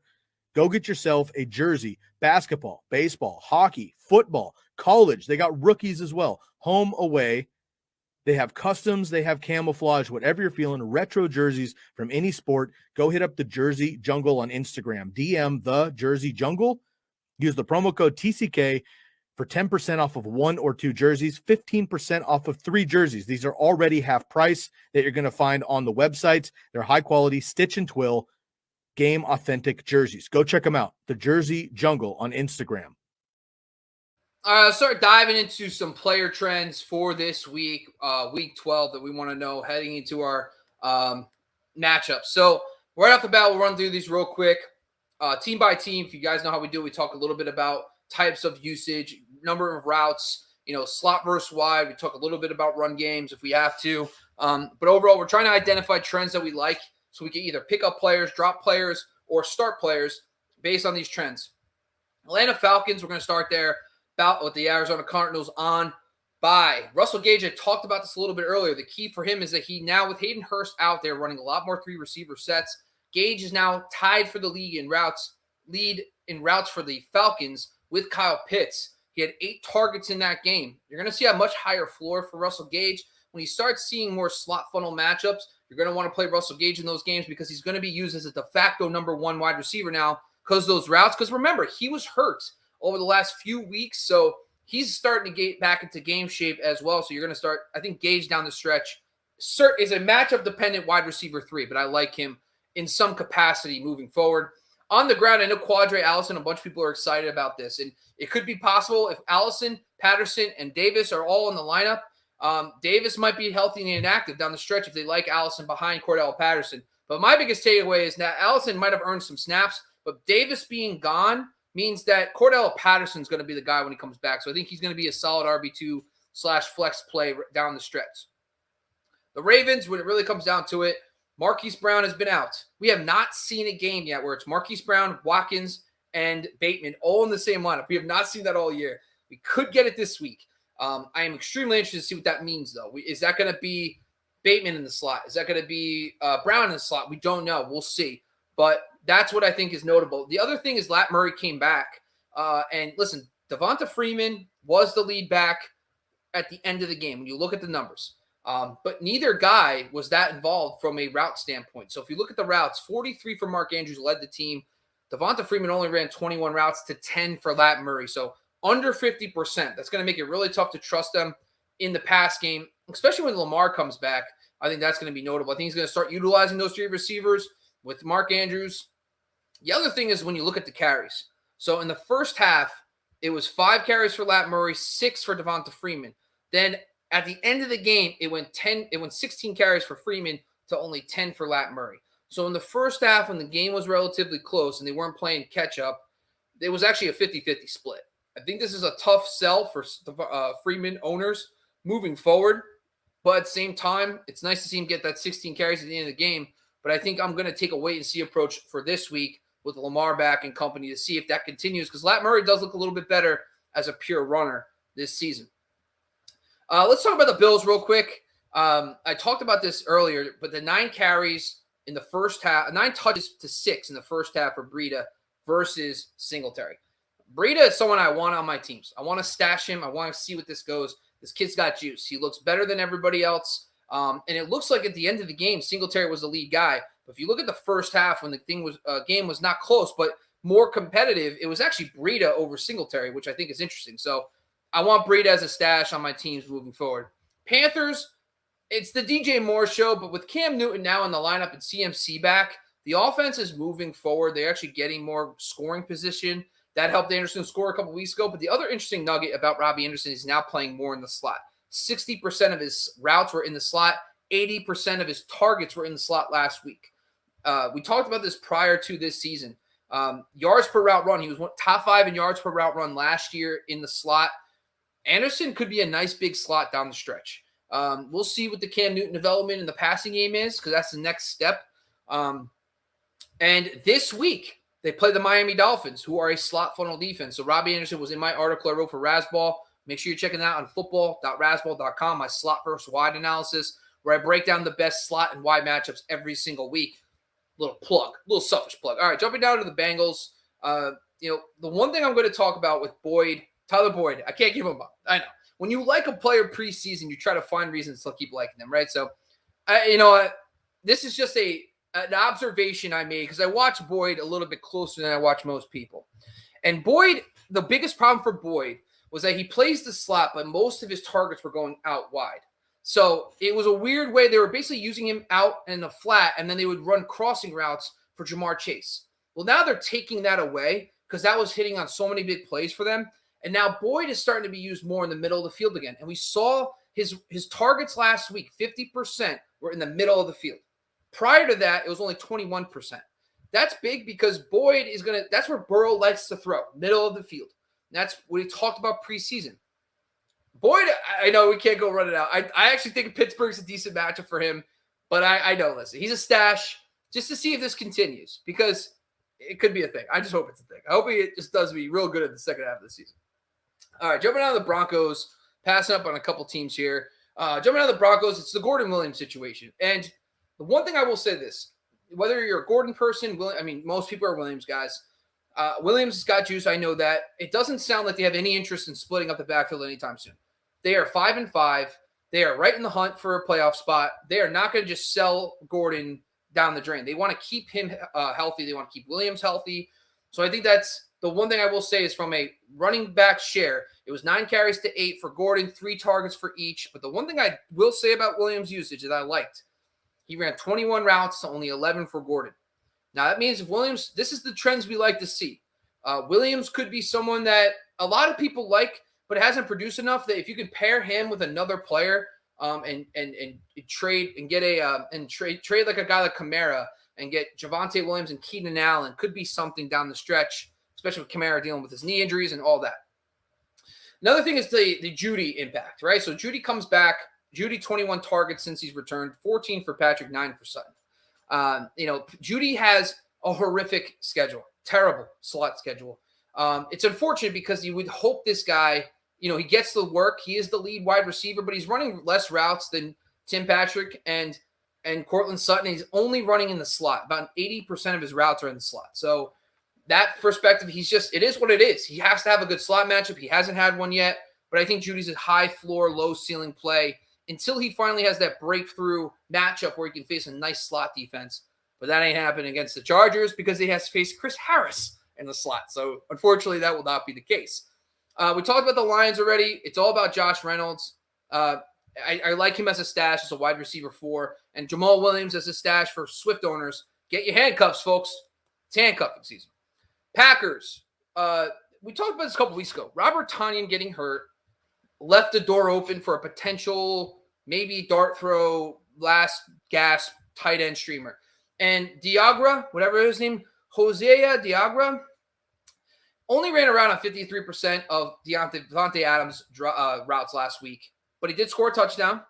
Go get yourself a jersey. Basketball, baseball, hockey, football, college. They got rookies as well. Home, away. They have customs. They have camouflage. Whatever you're feeling, retro jerseys from any sport. Go hit up the Jersey Jungle on Instagram. DM the Jersey Jungle. Use the promo code TCK for 10% off of 1 or 2 jerseys, 15% off of 3 jerseys. These are already half price that you're going to find on the website. They're high quality, stitch and twill, game authentic jerseys. Go check them out. The Jersey Jungle on Instagram. Let's start diving into some player trends for this week, week 12, that we want to know heading into our matchups. So right off the bat, we'll run through these real quick. Team by team, if you guys know how we do, we talk a little bit about types of usage, number of routes, slot versus wide. We talk a little bit about run games if we have to. But overall, we're trying to identify trends that we like so we can either pick up players, drop players, or start players based on these trends. Atlanta Falcons, we're going to start there about with the Arizona Cardinals on bye. Russell Gage, I talked about this a little bit earlier. The key for him is that he now, with Hayden Hurst out there running a lot more 3 receiver sets, Gage is now tied for the lead in routes for the Falcons with Kyle Pitts. He had 8 targets in that game. You're going to see a much higher floor for Russell Gage. When you start seeing more slot funnel matchups, you're going to want to play Russell Gage in those games because he's going to be used as a de facto number 1 wide receiver now because those routes. Because remember, he was hurt over the last few weeks, so he's starting to get back into game shape as well. So you're going to start, I think Gage down the stretch is a matchup-dependent wide receiver 3, but I like him in some capacity moving forward. On the ground, I know Audrey Allison, a bunch of people are excited about this, and it could be possible if Allison, Patterson, and Davis are all in the lineup. Davis might be healthy and inactive down the stretch if they like Allison behind Cordell Patterson. But my biggest takeaway is that Allison might have earned some snaps, but Davis being gone means that Cordell Patterson's going to be the guy when he comes back. So I think he's going to be a solid RB2/flex play down the stretch. The Ravens, when it really comes down to it, Marquise Brown has been out. We have not seen a game yet where it's Marquise Brown, Watkins, and Bateman all in the same lineup. We have not seen that all year. We could get it this week. I am extremely interested to see what that means, though. Is that going to be Bateman in the slot? Is that going to be Brown in the slot? We don't know. We'll see. But that's what I think is notable. The other thing is Lat Murray came back. And listen, Devonta Freeman was the lead back at the end of the game when you look at the numbers. But neither guy was that involved from a route standpoint. So if you look at the routes, 43 for Mark Andrews led the team. Devonta Freeman only ran 21 routes to 10 for Lat Murray. So under 50%. That's going to make it really tough to trust them in the pass game, especially when Lamar comes back. I think that's going to be notable. I think he's going to start utilizing those 3 receivers with Mark Andrews. The other thing is when you look at the carries. So in the first half, it was 5 carries for Lat Murray, 6 for Devonta Freeman. Then at the end of the game, it went 16 carries for Freeman to only 10 for Lat Murray. So in the first half, when the game was relatively close and they weren't playing catch-up, it was actually a 50-50 split. I think this is a tough sell for Freeman owners moving forward. But at the same time, it's nice to see him get that 16 carries at the end of the game. But I think I'm going to take a wait-and-see approach for this week with Lamar back and company to see if that continues. Because Lat Murray does look a little bit better as a pure runner this season. Let's talk about the Bills real quick. I talked about this earlier, but the 9 carries in the first half, 9 touches to 6 in the first half for Breida versus Singletary. Breida is someone I want on my teams. I want to stash him. I want to see what this goes. This kid's got juice. He looks better than everybody else. And it looks like at the end of the game, Singletary was the lead guy. But if you look at the first half when the game was not close, but more competitive, it was actually Breida over Singletary, which I think is interesting. So I want Breida as a stash on my teams moving forward. Panthers, it's the DJ Moore show, but with Cam Newton now in the lineup and CMC back, the offense is moving forward. They're actually getting more scoring position. That helped Anderson score a couple weeks ago. But the other interesting nugget about Robbie Anderson is now playing more in the slot. 60% of his routes were in the slot. 80% of his targets were in the slot last week. We talked about this prior to this season. Yards per route run. He was top 5 in yards per route run last year in the slot. Anderson could be a nice big slot down the stretch. We'll see what the Cam Newton development in the passing game is because that's the next step. And this week, They play the Miami Dolphins, who are a slot funnel defense. So Robbie Anderson was in my article I wrote for Razzball. Make sure you're checking that out on football.razzball.com, my slot versus wide analysis, where I break down the best slot and wide matchups every single week. Little selfish plug. All right, jumping down to the Bengals. The one thing I'm going to talk about with Tyler Boyd, I can't give him up. I know. When you like a player preseason, you try to find reasons to keep liking them, right? So, this is just an observation I made because I watch Boyd a little bit closer than I watch most people. And Boyd, the biggest problem for Boyd was that he plays the slot, but most of his targets were going out wide. So it was a weird way. They were basically using him out in the flat, and then they would run crossing routes for Jamar Chase. Well, now they're taking that away because that was hitting on so many big plays for them. And now Boyd is starting to be used more in the middle of the field again. And we saw his targets last week, 50% were in the middle of the field. Prior to that, it was only 21%. That's big because Boyd is that's where Burrow likes to throw, middle of the field. That's what he talked about preseason. Boyd, I know we can't go run it out. I actually think Pittsburgh's a decent matchup for him, but I know, listen, he's a stash just to see if this continues because it could be a thing. I just hope it's a thing. I hope it just does me real good in the second half of the season. All right, jumping out of the Broncos, passing up on a couple teams here. Jumping out of the Broncos, it's the Gordon Williams situation. And the one thing I will say this, whether you're a Gordon person, most people are Williams guys. Williams has got juice. I know that. It doesn't sound like they have any interest in splitting up the backfield anytime soon. They are 5-5. They are right in the hunt for a playoff spot. They are not going to just sell Gordon down the drain. They want to keep him healthy. They want to keep Williams healthy. So I think that's the one thing I will say is from a running back share, it was 9 carries to 8 for Gordon, 3 targets for each. But the one thing I will say about Williams' usage that I liked, he ran 21 routes to only 11 for Gordon. Now, that means if Williams, this is the trends we like to see. Williams could be someone that a lot of people like, but hasn't produced enough that if you can pair him with another player and trade and get trade like a guy like Kamara and get Javonte Williams and Keenan Allen, could be something down the stretch, especially with Kamara dealing with his knee injuries and all that. Another thing is the Judy impact, right? So Judy comes back. Judy, 21 targets since he's returned, 14 for Patrick, 9 for Sutton. Judy has a horrific schedule, terrible slot schedule. It's unfortunate because you would hope this guy, he gets the work. He is the lead wide receiver, but he's running less routes than Tim Patrick and Cortland Sutton. He's only running in the slot. About 80% of his routes are in the slot. So that perspective, it is what it is. He has to have a good slot matchup. He hasn't had one yet, but I think Judy's a high floor, low ceiling play until he finally has that breakthrough matchup where he can face a nice slot defense. But that ain't happening against the Chargers because he has to face Chris Harris in the slot. So unfortunately, that will not be the case. We talked about the Lions already. It's all about Josh Reynolds. I like him as a stash as a wide receiver 4, and Jamal Williams as a stash for Swift owners. Get your handcuffs, folks. It's handcuffing season. Packers. We talked about this a couple weeks ago. Robert Tonyan getting hurt left the door open for a potential maybe dart throw, last gasp tight end streamer. And Diagra, whatever his name, Hosea Diagra, only ran around on 53% of Devontae Adams' routes last week. But he did score a touchdown.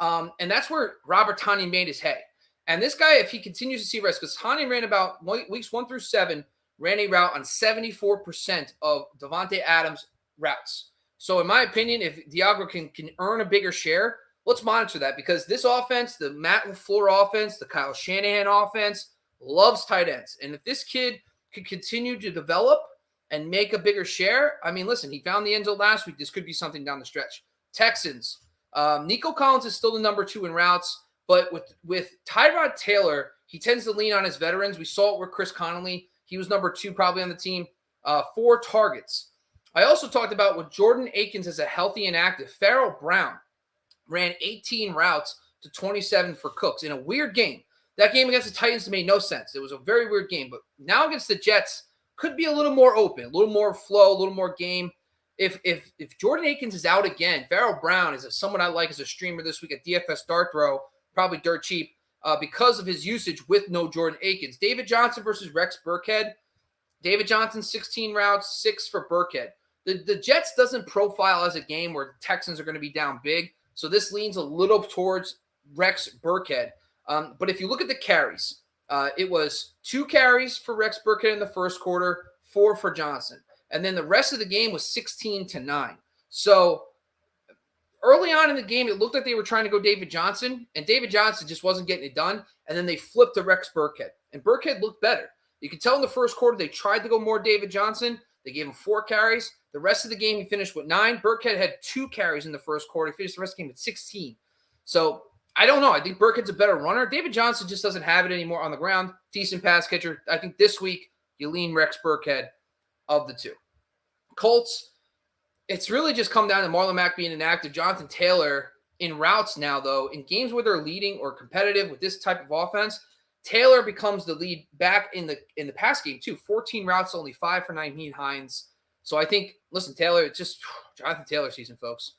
And that's where Robert Tonyan made his hay. And this guy, if he continues to see rest, because Tonyan ran about weeks 1 through 7, ran a route on 74% of Devontae Adams' routes. So in my opinion, if Diagra can earn a bigger share, let's monitor that because this offense, the Matt LaFleur offense, the Kyle Shanahan offense, loves tight ends. And if this kid could continue to develop and make a bigger share, listen, he found the end zone last week. This could be something down the stretch. Texans. Nico Collins is still the number 2 in routes, but with Tyrod Taylor, he tends to lean on his veterans. We saw it with Chris Connolly. He was number 2 probably on the team. 4 targets. I also talked about with Jordan Akins as a healthy and active. Farrell Brown ran 18 routes to 27 for Cooks in a weird game. That game against the Titans made no sense. It was a very weird game. But now against the Jets, could be a little more open, a little more flow, a little more game. If Jordan Akins is out again, Farrell Brown is someone I like as a streamer this week at DFS Dart Throw, probably dirt cheap because of his usage with no Jordan Akins. David Johnson versus Rex Burkhead. David Johnson, 16 routes, 6 for Burkhead. The Jets doesn't profile as a game where the Texans are going to be down big, so this leans a little towards Rex Burkhead. But if you look at the carries, It was 2 carries for Rex Burkhead in the first quarter, 4 for Johnson. And then the rest of the game was 16-9. So early on in the game, it looked like they were trying to go David Johnson, and David Johnson just wasn't getting it done. And then they flipped to Rex Burkhead, and Burkhead looked better. You could tell in the first quarter they tried to go more David Johnson. They gave him 4 carries. The rest of the game, he finished with 9. Burkhead had 2 carries in the first quarter. He finished the rest of the game with 16. So I don't know. I think Burkhead's a better runner. David Johnson just doesn't have it anymore on the ground. Decent pass catcher. I think this week you lean Rex Burkhead of the 2. Colts, it's really just come down to Marlon Mack being inactive. Jonathan Taylor in routes now, though, in games where they're leading or competitive with this type of offense, Taylor becomes the lead back in the pass game, too. 14 routes, only 5 for Nyheim Hines. So I think, listen, Taylor, it's just Jonathan Taylor season, folks.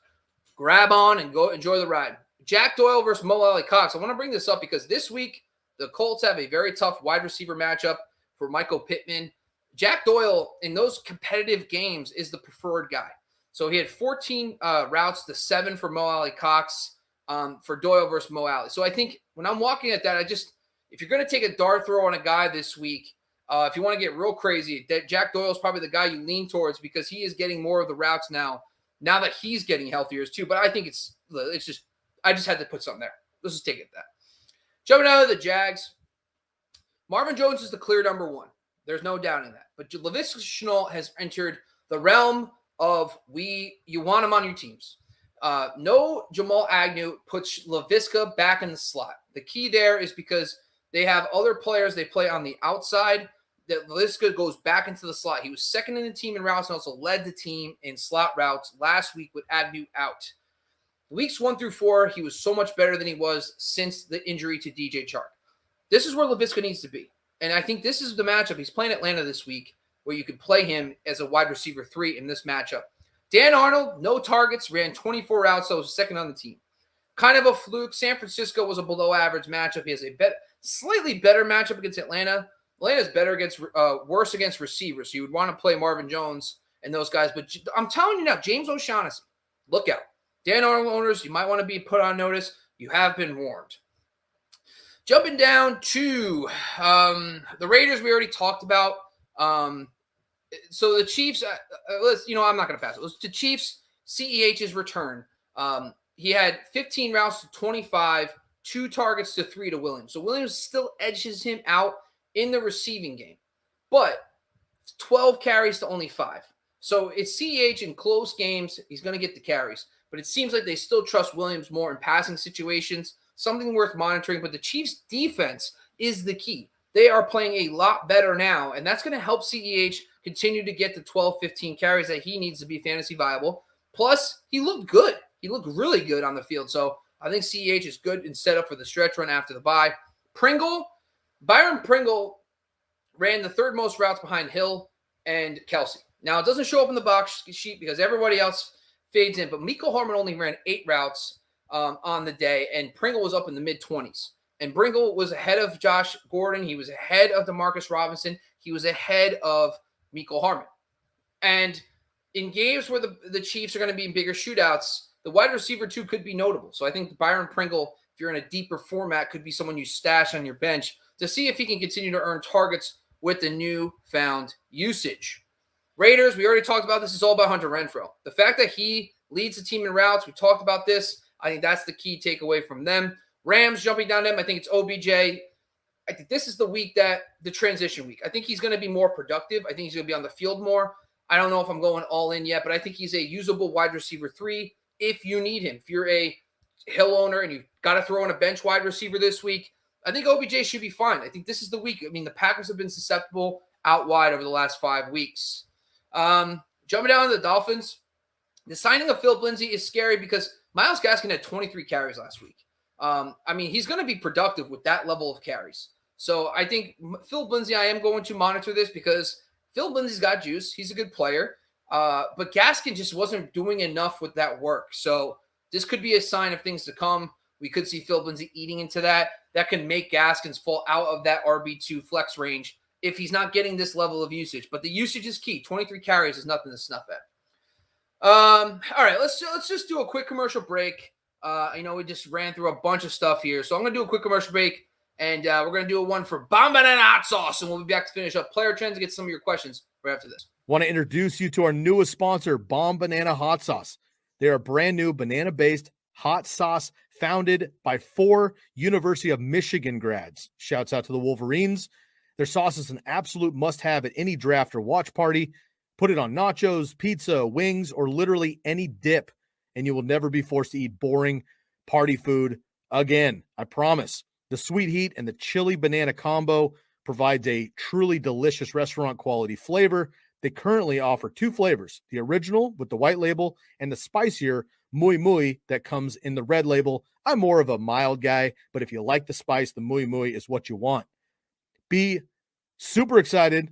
Grab on and go enjoy the ride. Jack Doyle versus Mulally Cox. I want to bring this up because this week the Colts have a very tough wide receiver matchup for Michael Pittman. Jack Doyle, in those competitive games, is the preferred guy. So he had 14 routes to 7 for Mulally Cox for Doyle versus Mulally. So I think when I'm walking at that, if you're going to take a dart throw on a guy this week, if you want to get real crazy, that Jack Doyle is probably the guy you lean towards because he is getting more of the routes now that he's getting healthier too. But I think I just had to put something there. Let's just take it that. Jumping out of the Jags, Marvin Jones is the clear number 1. There's no doubting that. But Laviska Shenault has entered the realm of you want him on your teams. No Jamal Agnew puts Laviska back in the slot. The key there is because they have other players they play on the outside that Laviska goes back into the slot. He was second in the team in routes and also led the team in slot routes last week with Agnew out. Weeks 1 through 4, he was so much better than he was since the injury to DJ Chark. This is where Laviska needs to be. And I think this is the matchup. He's playing Atlanta this week where you could play him as a wide receiver 3 in this matchup. Dan Arnold, no targets, ran 24 routes, so was second on the team. Kind of a fluke. San Francisco was a below average matchup. He has a slightly better matchup against Atlanta. Atlanta's worse against receivers. So you would want to play Marvin Jones and those guys. But I'm telling you now, James O'Shaughnessy, look out. Dan Arnold owners, you might want to be put on notice. You have been warned. Jumping down to the Raiders, we already talked about. So the Chiefs, I'm not going to pass it. The Chiefs, CEH's return. He had 15 routes to 25, 2 targets to 3 to Williams. So Williams still edges him out in the receiving game. But 12 carries to only 5. So it's CEH in close games. He's going to get the carries. But it seems like they still trust Williams more in passing situations. Something worth monitoring. But the Chiefs' defense is the key. They are playing a lot better now. And that's going to help CEH continue to get the 12, 15 carries that he needs to be fantasy viable. Plus, he looked good. He looked really good on the field. So I think CEH is good and set up for the stretch run after the bye. Byron Pringle ran the 3rd most routes behind Hill and Kelsey. Now, it doesn't show up in the box sheet because everybody else fades in, but Mecole Hardman only ran 8 routes on the day, and Pringle was up in the mid-20s. And Pringle was ahead of Josh Gordon. He was ahead of DeMarcus Robinson. He was ahead of Mecole Hardman. And in games where the Chiefs are going to be in bigger shootouts, the wide receiver, too, could be notable. So I think Byron Pringle, if you're in a deeper format, could be someone you stash on your bench to see if he can continue to earn targets with the newfound usage. Raiders, we already talked about this. It's all about Hunter Renfro. The fact that he leads the team in routes, we talked about this. I think that's the key takeaway from them. Rams jumping down them. I think it's OBJ. I think this is the transition week. I think he's going to be more productive. I think he's going to be on the field more. I don't know if I'm going all in yet, but I think he's a usable wide receiver 3 if you need him. If you're a Hill owner and you've got to throw in a bench wide receiver this week, I think OBJ should be fine. I think this is the week. I mean, the Packers have been susceptible out wide over the last 5 weeks. Jumping down to the Dolphins, the signing of Phil Lindsay is scary because Myles Gaskin had 23 carries last week. He's going to be productive with that level of carries. So I think Phil Lindsay, I am going to monitor this because Phil Lindsay's got juice. He's a good player. But Gaskin just wasn't doing enough with that work. So this could be a sign of things to come. We could see Phil Lindsay eating into that. That can make Gaskins fall out of that RB2 flex range if he's not getting this level of usage. But the usage is key. 23 carries is nothing to snuff at. All right, let's just do a quick commercial break. We just ran through a bunch of stuff here. So I'm going to do a quick commercial break. And we're going to do a one for Bomb Banana Hot Sauce, and we'll be back to finish up player trends and get some of your questions right after this. Want to introduce you to our newest sponsor, Bomb Banana Hot Sauce. They're a brand new banana-based hot sauce founded by 4 University of Michigan grads. Shouts out to the Wolverines. Their sauce is an absolute must-have at any draft or watch party. Put it on nachos, pizza, wings, or literally any dip, and you will never be forced to eat boring party food again. I promise. The sweet heat and the chili banana combo provides a truly delicious restaurant-quality flavor. They currently offer 2 flavors, the original with the white label and the spicier Muy Muy that comes in the red label. I'm more of a mild guy, but if you like the spice, the Muy Muy is what you want. Be super excited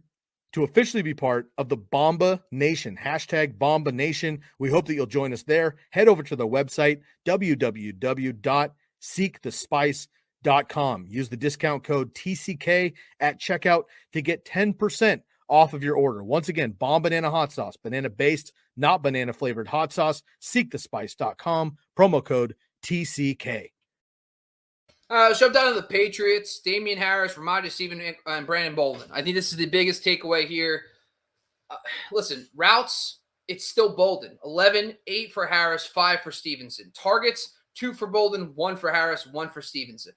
to officially be part of the Bomba Nation, hashtag Bomba Nation. We hope that you'll join us there. Head over to their website, www.seekthespice.com. Use the discount code TCK at checkout to get 10% off of your order. Once again, Bomb Banana Hot Sauce, banana-based, not banana-flavored hot sauce. Seekthespice.com, promo code TCK. Shove down to the Patriots, Damian Harris, Ramondre Stevenson, and Brandon Bolden. I think this is the biggest takeaway here. Listen, routes, it's still Bolden. 11, 8 for Harris, 5 for Stevenson. Targets, 2 for Bolden, 1 for Harris, 1 for Stevenson.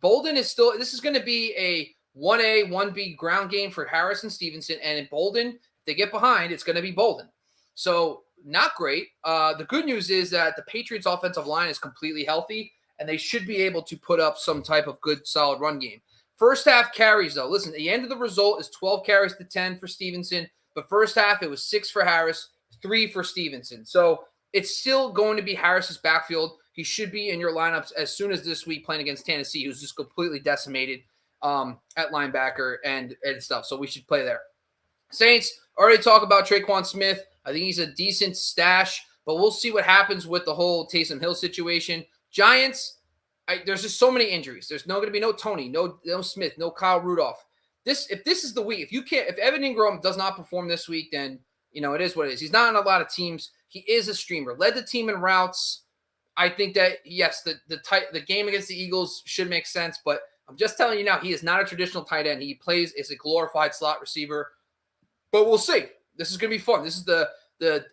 Bolden is still, this is going to be a 1A, 1B ground game for Harris and Stevenson. And in Bolden, if they get behind, it's going to be Bolden. So not great. The good news is that the Patriots offensive line is completely healthy, and they should be able to put up some type of good, solid run game. First half carries, though. Listen, the end of the result is 12 carries to 10 for Stevenson. But first half, it was 6 for Harris, 3 for Stevenson. So it's still going to be Harris's backfield. He should be in your lineups as soon as this week playing against Tennessee, who's just completely decimated at linebacker and stuff. So we should play there. Saints, already talk about Traquan Smith. I think he's a decent stash, but we'll see what happens with the whole Taysom Hill situation. Giants, there's just so many injuries. There's going to be no Tony, no Smith, no Kyle Rudolph. If this is the week, if Evan Ingram does not perform this week, then it is what it is. He's not on a lot of teams. He is a streamer. Led the team in routes. I think that yes, the game against the Eagles should make sense, but I'm just telling you now, he is not a traditional tight end. He plays as a glorified slot receiver. But we'll see. This is going to be fun. This is the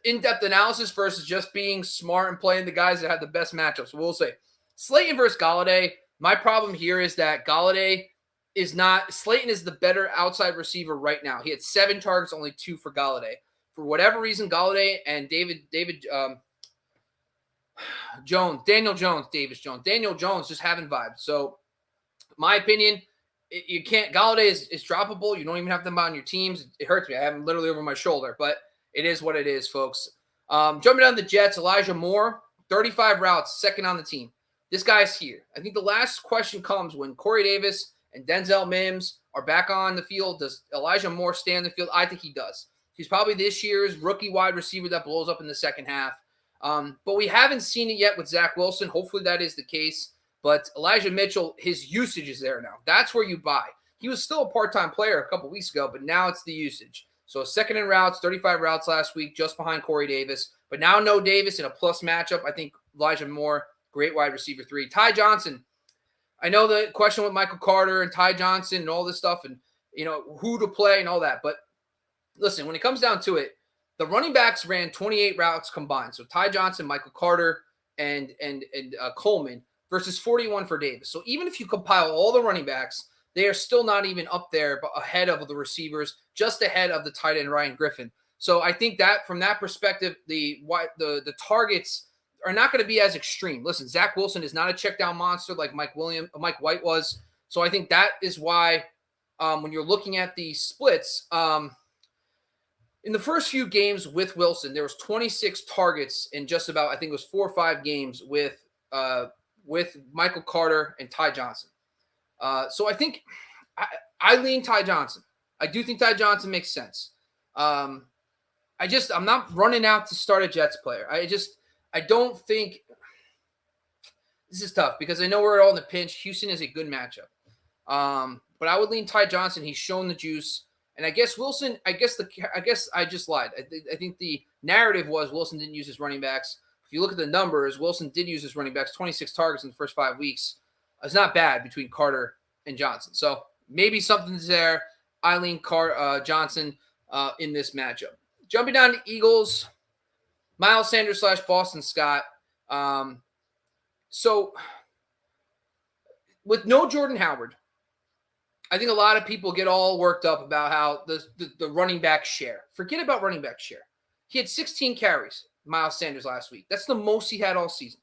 in-depth analysis versus just being smart and playing the guys that have the best matchups. We'll see. Slayton versus Golladay. My problem here is that Golladay is not – Slayton is the better outside receiver right now. He had 7 targets, only 2 for Golladay. For whatever reason, Golladay and Daniel Jones just haven't vibed. So, my opinion – you can't. Golladay is droppable. You don't even have them on your teams. It hurts me. I have him literally over my shoulder, but it is what it is, folks. Jumping down the Jets, Elijah Moore, 35 routes, second on the team. This guy's here. I think the last question comes when Corey Davis and Denzel Mims are back on the field. Does Elijah Moore stay on the field? I think he does. He's probably this year's rookie wide receiver that blows up in the second half. But we haven't seen it yet with Zach Wilson. Hopefully that is the case. But Elijah Mitchell, his usage is there now. That's where you buy. He was still a part-time player a couple weeks ago, but now it's the usage. So second in routes, 35 routes last week, just behind Corey Davis. But now no Davis in a plus matchup. I think Elijah Moore, great wide receiver 3. Ty Johnson, I know the question with Michael Carter and Ty Johnson and all this stuff and, who to play and all that. But listen, when it comes down to it, the running backs ran 28 routes combined. So Ty Johnson, Michael Carter, and Coleman versus 41 for Davis. So even if you compile all the running backs, they are still not even up there, but ahead of the receivers, just ahead of the tight end Ryan Griffin. So I think that from that perspective, the targets are not going to be as extreme. Listen, Zach Wilson is not a check down monster like Mike White was. So I think that is why when you're looking at the splits, in the first few games with Wilson, there was 26 targets in just about, I think it was 4 or 5 games with Michael Carter and Ty Johnson. So I think I lean Ty Johnson. I do think Ty Johnson makes sense. I'm not running out to start a Jets player. I don't think this is tough because I know we're all in the pinch. Houston is a good matchup. But I would lean Ty Johnson. He's shown the juice. And I guess Wilson, I guess I just lied. I think the narrative was Wilson didn't use his running backs. If you look at the numbers, Wilson did use his running backs, 26 targets in the first 5 weeks. is not bad between Carter and Johnson. So maybe something's there. Eileen Johnson in this matchup. Jumping down to Eagles, Miles Sanders / Boston Scott. So with no Jordan Howard, I think a lot of people get all worked up about how the running back share. Forget about running back share. He had 16 carries, Miles Sanders, last week. That's the most he had all season.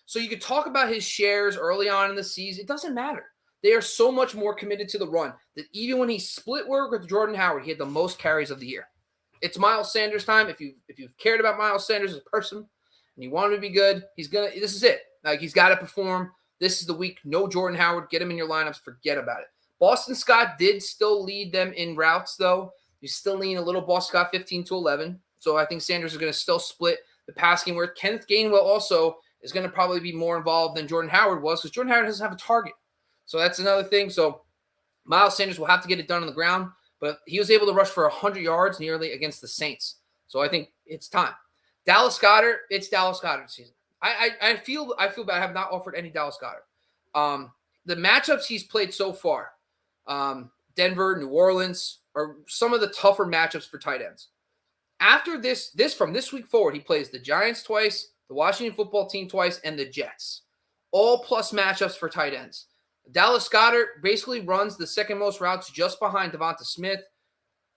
So you could talk about his shares early on in the season. It doesn't matter. They are so much more committed to the run that even when he split work with Jordan Howard, he had the most carries of the year. It's Miles Sanders time. If you've cared about Miles Sanders as a person and you want him to be good, this is it. Like, he's got to perform. This is the week. No Jordan Howard. Get him in your lineups. Forget about it. Boston Scott did still lead them in routes, though. He's still leaning a little Boston Scott 15-11. So I think Sanders is going to still split the pass game, where Kenneth Gainwell also is going to probably be more involved than Jordan Howard was, because Jordan Howard doesn't have a target. So that's another thing. So Miles Sanders will have to get it done on the ground, but he was able to rush for 100 yards nearly against the Saints. So I think it's time. Dallas Goedert, it's Dallas Goedert season. I feel bad. I have not offered any Dallas Goedert. The matchups he's played so far, Denver, New Orleans, are some of the tougher matchups for tight ends. After this from this week forward, he plays the Giants twice, the Washington football team twice, and the Jets. All plus matchups for tight ends. Dallas Goedert basically runs the second most routes just behind Devonta Smith.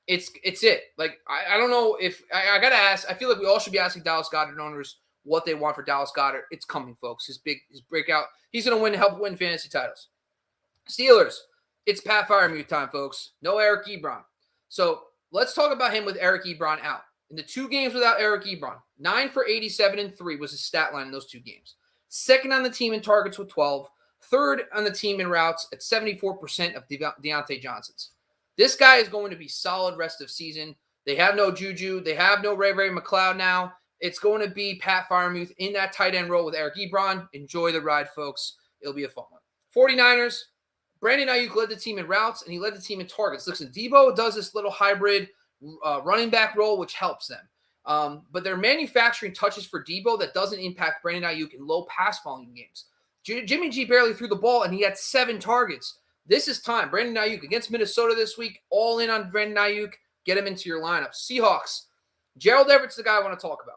It's it. Like, I don't know if I got to ask. I feel like we all should be asking Dallas Goedert owners what they want for Dallas Goedert. It's coming, folks. His breakout. He's going to help win fantasy titles. Steelers, it's Pat Freiermuth time, folks. No Eric Ebron. So let's talk about him with Eric Ebron out. In the 2 games without Eric Ebron, 9 for 87 and 3 was his stat line in those 2 games. Second on the team in targets with 12. Third on the team in routes at 74% of Deontay Johnson's. This guy is going to be solid rest of season. They have no Juju. They have no Ray McLeod now. It's going to be Pat Freiermuth in that tight end role with Eric Ebron. Enjoy the ride, folks. It'll be a fun one. 49ers, Brandon Ayuk led the team in routes, and he led the team in targets. Listen, Debo does this little hybrid running back role, which helps them. But they're manufacturing touches for Debo that doesn't impact Brandon Ayuk in low pass volume games. Jimmy G barely threw the ball, and he had 7 targets. This is time. Brandon Ayuk against Minnesota this week. All in on Brandon Ayuk. Get him into your lineup. Seahawks. Gerald Everett's the guy I want to talk about.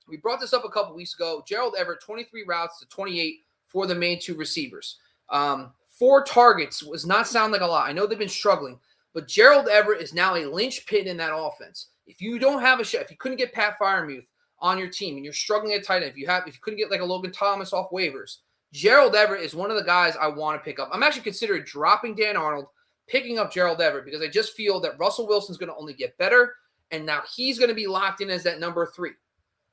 We brought this up a couple weeks ago. Gerald Everett, 23 routes to 28 for the main 2 receivers. 4 targets does not sound like a lot. I know they've been struggling, but Gerald Everett is now a linchpin in that offense. If you don't have if you couldn't get Pat Freiermuth on your team and you're struggling at tight end, if you couldn't get like a Logan Thomas off waivers, Gerald Everett is one of the guys I want to pick up. I'm actually considering dropping Dan Arnold, picking up Gerald Everett, because I just feel that Russell Wilson's going to only get better, and now he's going to be locked in as that number 3.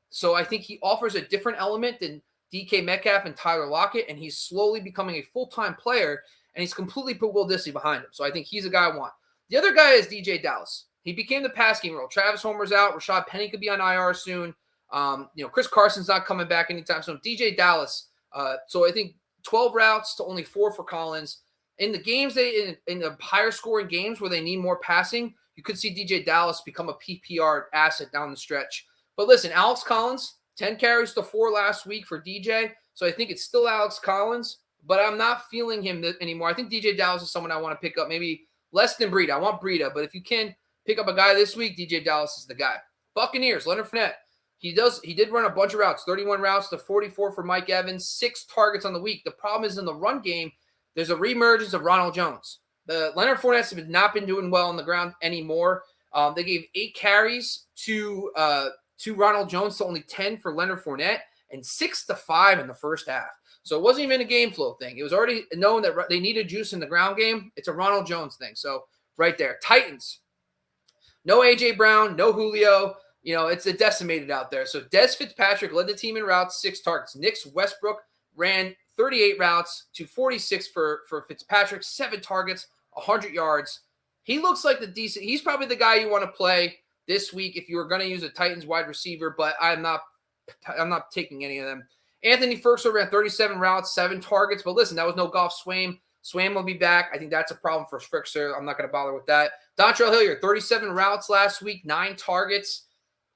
So I think he offers a different element than DK Metcalf and Tyler Lockett, and he's slowly becoming a full-time player, and he's completely put Will Disley behind him. So I think he's a guy I want. The other guy is DJ Dallas. He became the pass game role. Travis Homer's out. Rashad Penny could be on IR soon. Chris Carson's not coming back anytime soon. DJ Dallas. So I think 12 routes to only 4 for Collins. In the games, in the higher scoring games where they need more passing, you could see DJ Dallas become a PPR asset down the stretch. But listen, Alex Collins, 10 carries to 4 last week for DJ. So I think it's still Alex Collins, but I'm not feeling him anymore. I think DJ Dallas is someone I want to pick up, maybe less than Breida. I want Breida, but if you can pick up a guy this week, DJ Dallas is the guy. Buccaneers, Leonard Fennett. He did run a bunch of routes, 31 routes to 44 for Mike Evans, 6 targets on the week. The problem is in the run game, there's a reemergence of Ronald Jones. The Leonard Fournette have not been doing well on the ground anymore. They gave 8 carries to Ronald Jones to only 10 for Leonard Fournette, and 6-5 in the first half. So it wasn't even a game flow thing. It was already known that they needed juice in the ground game. It's a Ronald Jones thing. So right there. Titans. No A.J. Brown, no Julio. It's a decimated out there. So Des Fitzpatrick led the team in routes, 6 targets. Nick Westbrook ran 38 routes to 46 for Fitzpatrick, 7 targets, 100 yards. He looks like he's probably the guy you want to play this week if you were going to use a Titans wide receiver, but I'm not taking any of them. Anthony Firkser ran 37 routes, 7 targets, but listen, that was no Goff Swaim. Swaim will be back. I think that's a problem for Firkser. I'm not going to bother with that. Dontrell Hilliard, 37 routes last week, 9 targets.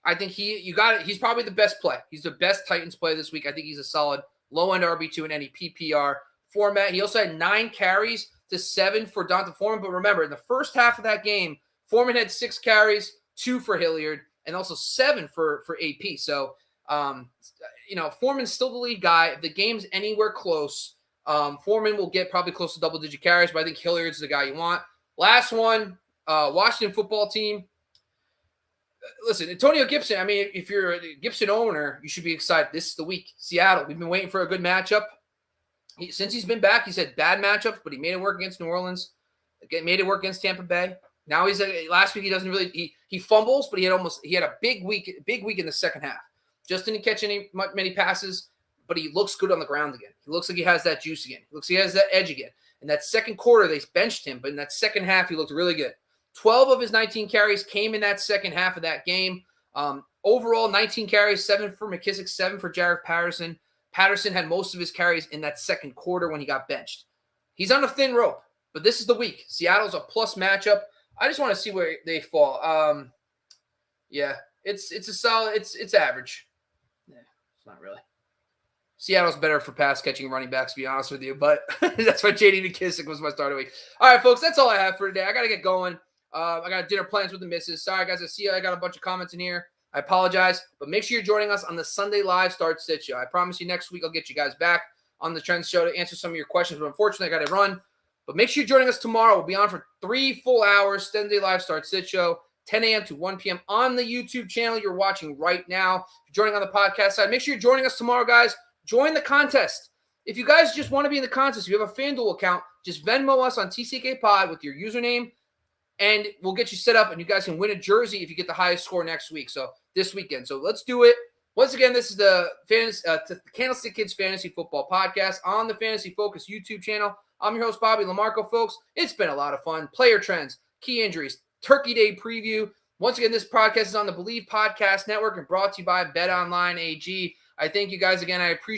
I think he's probably the best play. He's the best Titans play this week. I think he's a solid low-end RB2 in any PPR format. He also had 9 carries to 7 for Donta Foreman. But remember, in the first half of that game, Foreman had 6 carries, 2 for Hilliard, and also 7 for AP. So, Foreman's still the lead guy. If the game's anywhere close, Foreman will get probably close to double-digit carries, but I think Hilliard's the guy you want. Last one, Washington football team. Listen, Antonio Gibson, I mean, if you're a Gibson owner, you should be excited. This is the week. Seattle, we've been waiting for a good matchup. Since he's been back, he's had bad matchups, but he made it work against New Orleans. Made it work against Tampa Bay. Now last week he doesn't really he fumbles, but he had a big week in the second half. Just didn't catch many passes, but he looks good on the ground again. He looks like he has that juice again. He looks like he has that edge again. In that second quarter, they benched him, but in that second half, he looked really good. 12 of his 19 carries came in that second half of that game. Overall, 19 carries, 7 for McKissick, 7 for Jarek Patterson. Patterson had most of his carries in that second quarter when he got benched. He's on a thin rope, but this is the week. Seattle's a plus matchup. I just want to see where they fall. It's a solid. It's average. Yeah, it's not really. Seattle's better for pass catching running backs, to be honest with you, but that's why J.D. McKissick was my start of the week. All right, folks, that's all I have for today. I got to get going. I got dinner plans with the missus. Sorry, guys. I see I got a bunch of comments in here. I apologize, but make sure you're joining us on the Sunday Live Start Sit Show. I promise you next week I'll get you guys back on the Trends Show to answer some of your questions, but unfortunately I got to run. But make sure you're joining us tomorrow. We'll be on for 3 full hours, Sunday Live Start Sit Show, 10 a.m. to 1 p.m. on the YouTube channel you're watching right now. If you're joining on the podcast side, make sure you're joining us tomorrow, guys. Join the contest. If you guys just want to be in the contest, if you have a FanDuel account, just Venmo us on TCK Pod with your username, and we'll get you set up, and you guys can win a jersey if you get the highest score next week. So this weekend. So let's do it. Once again, this is the Candlestick Kids Fantasy Football Podcast on the Fantasy Focus YouTube channel. I'm your host, Bobby Lamarco, folks. It's been a lot of fun. Player trends, key injuries, Turkey Day preview. Once again, this podcast is on the Believe Podcast Network and brought to you by BetOnline AG. I thank you guys again. I appreciate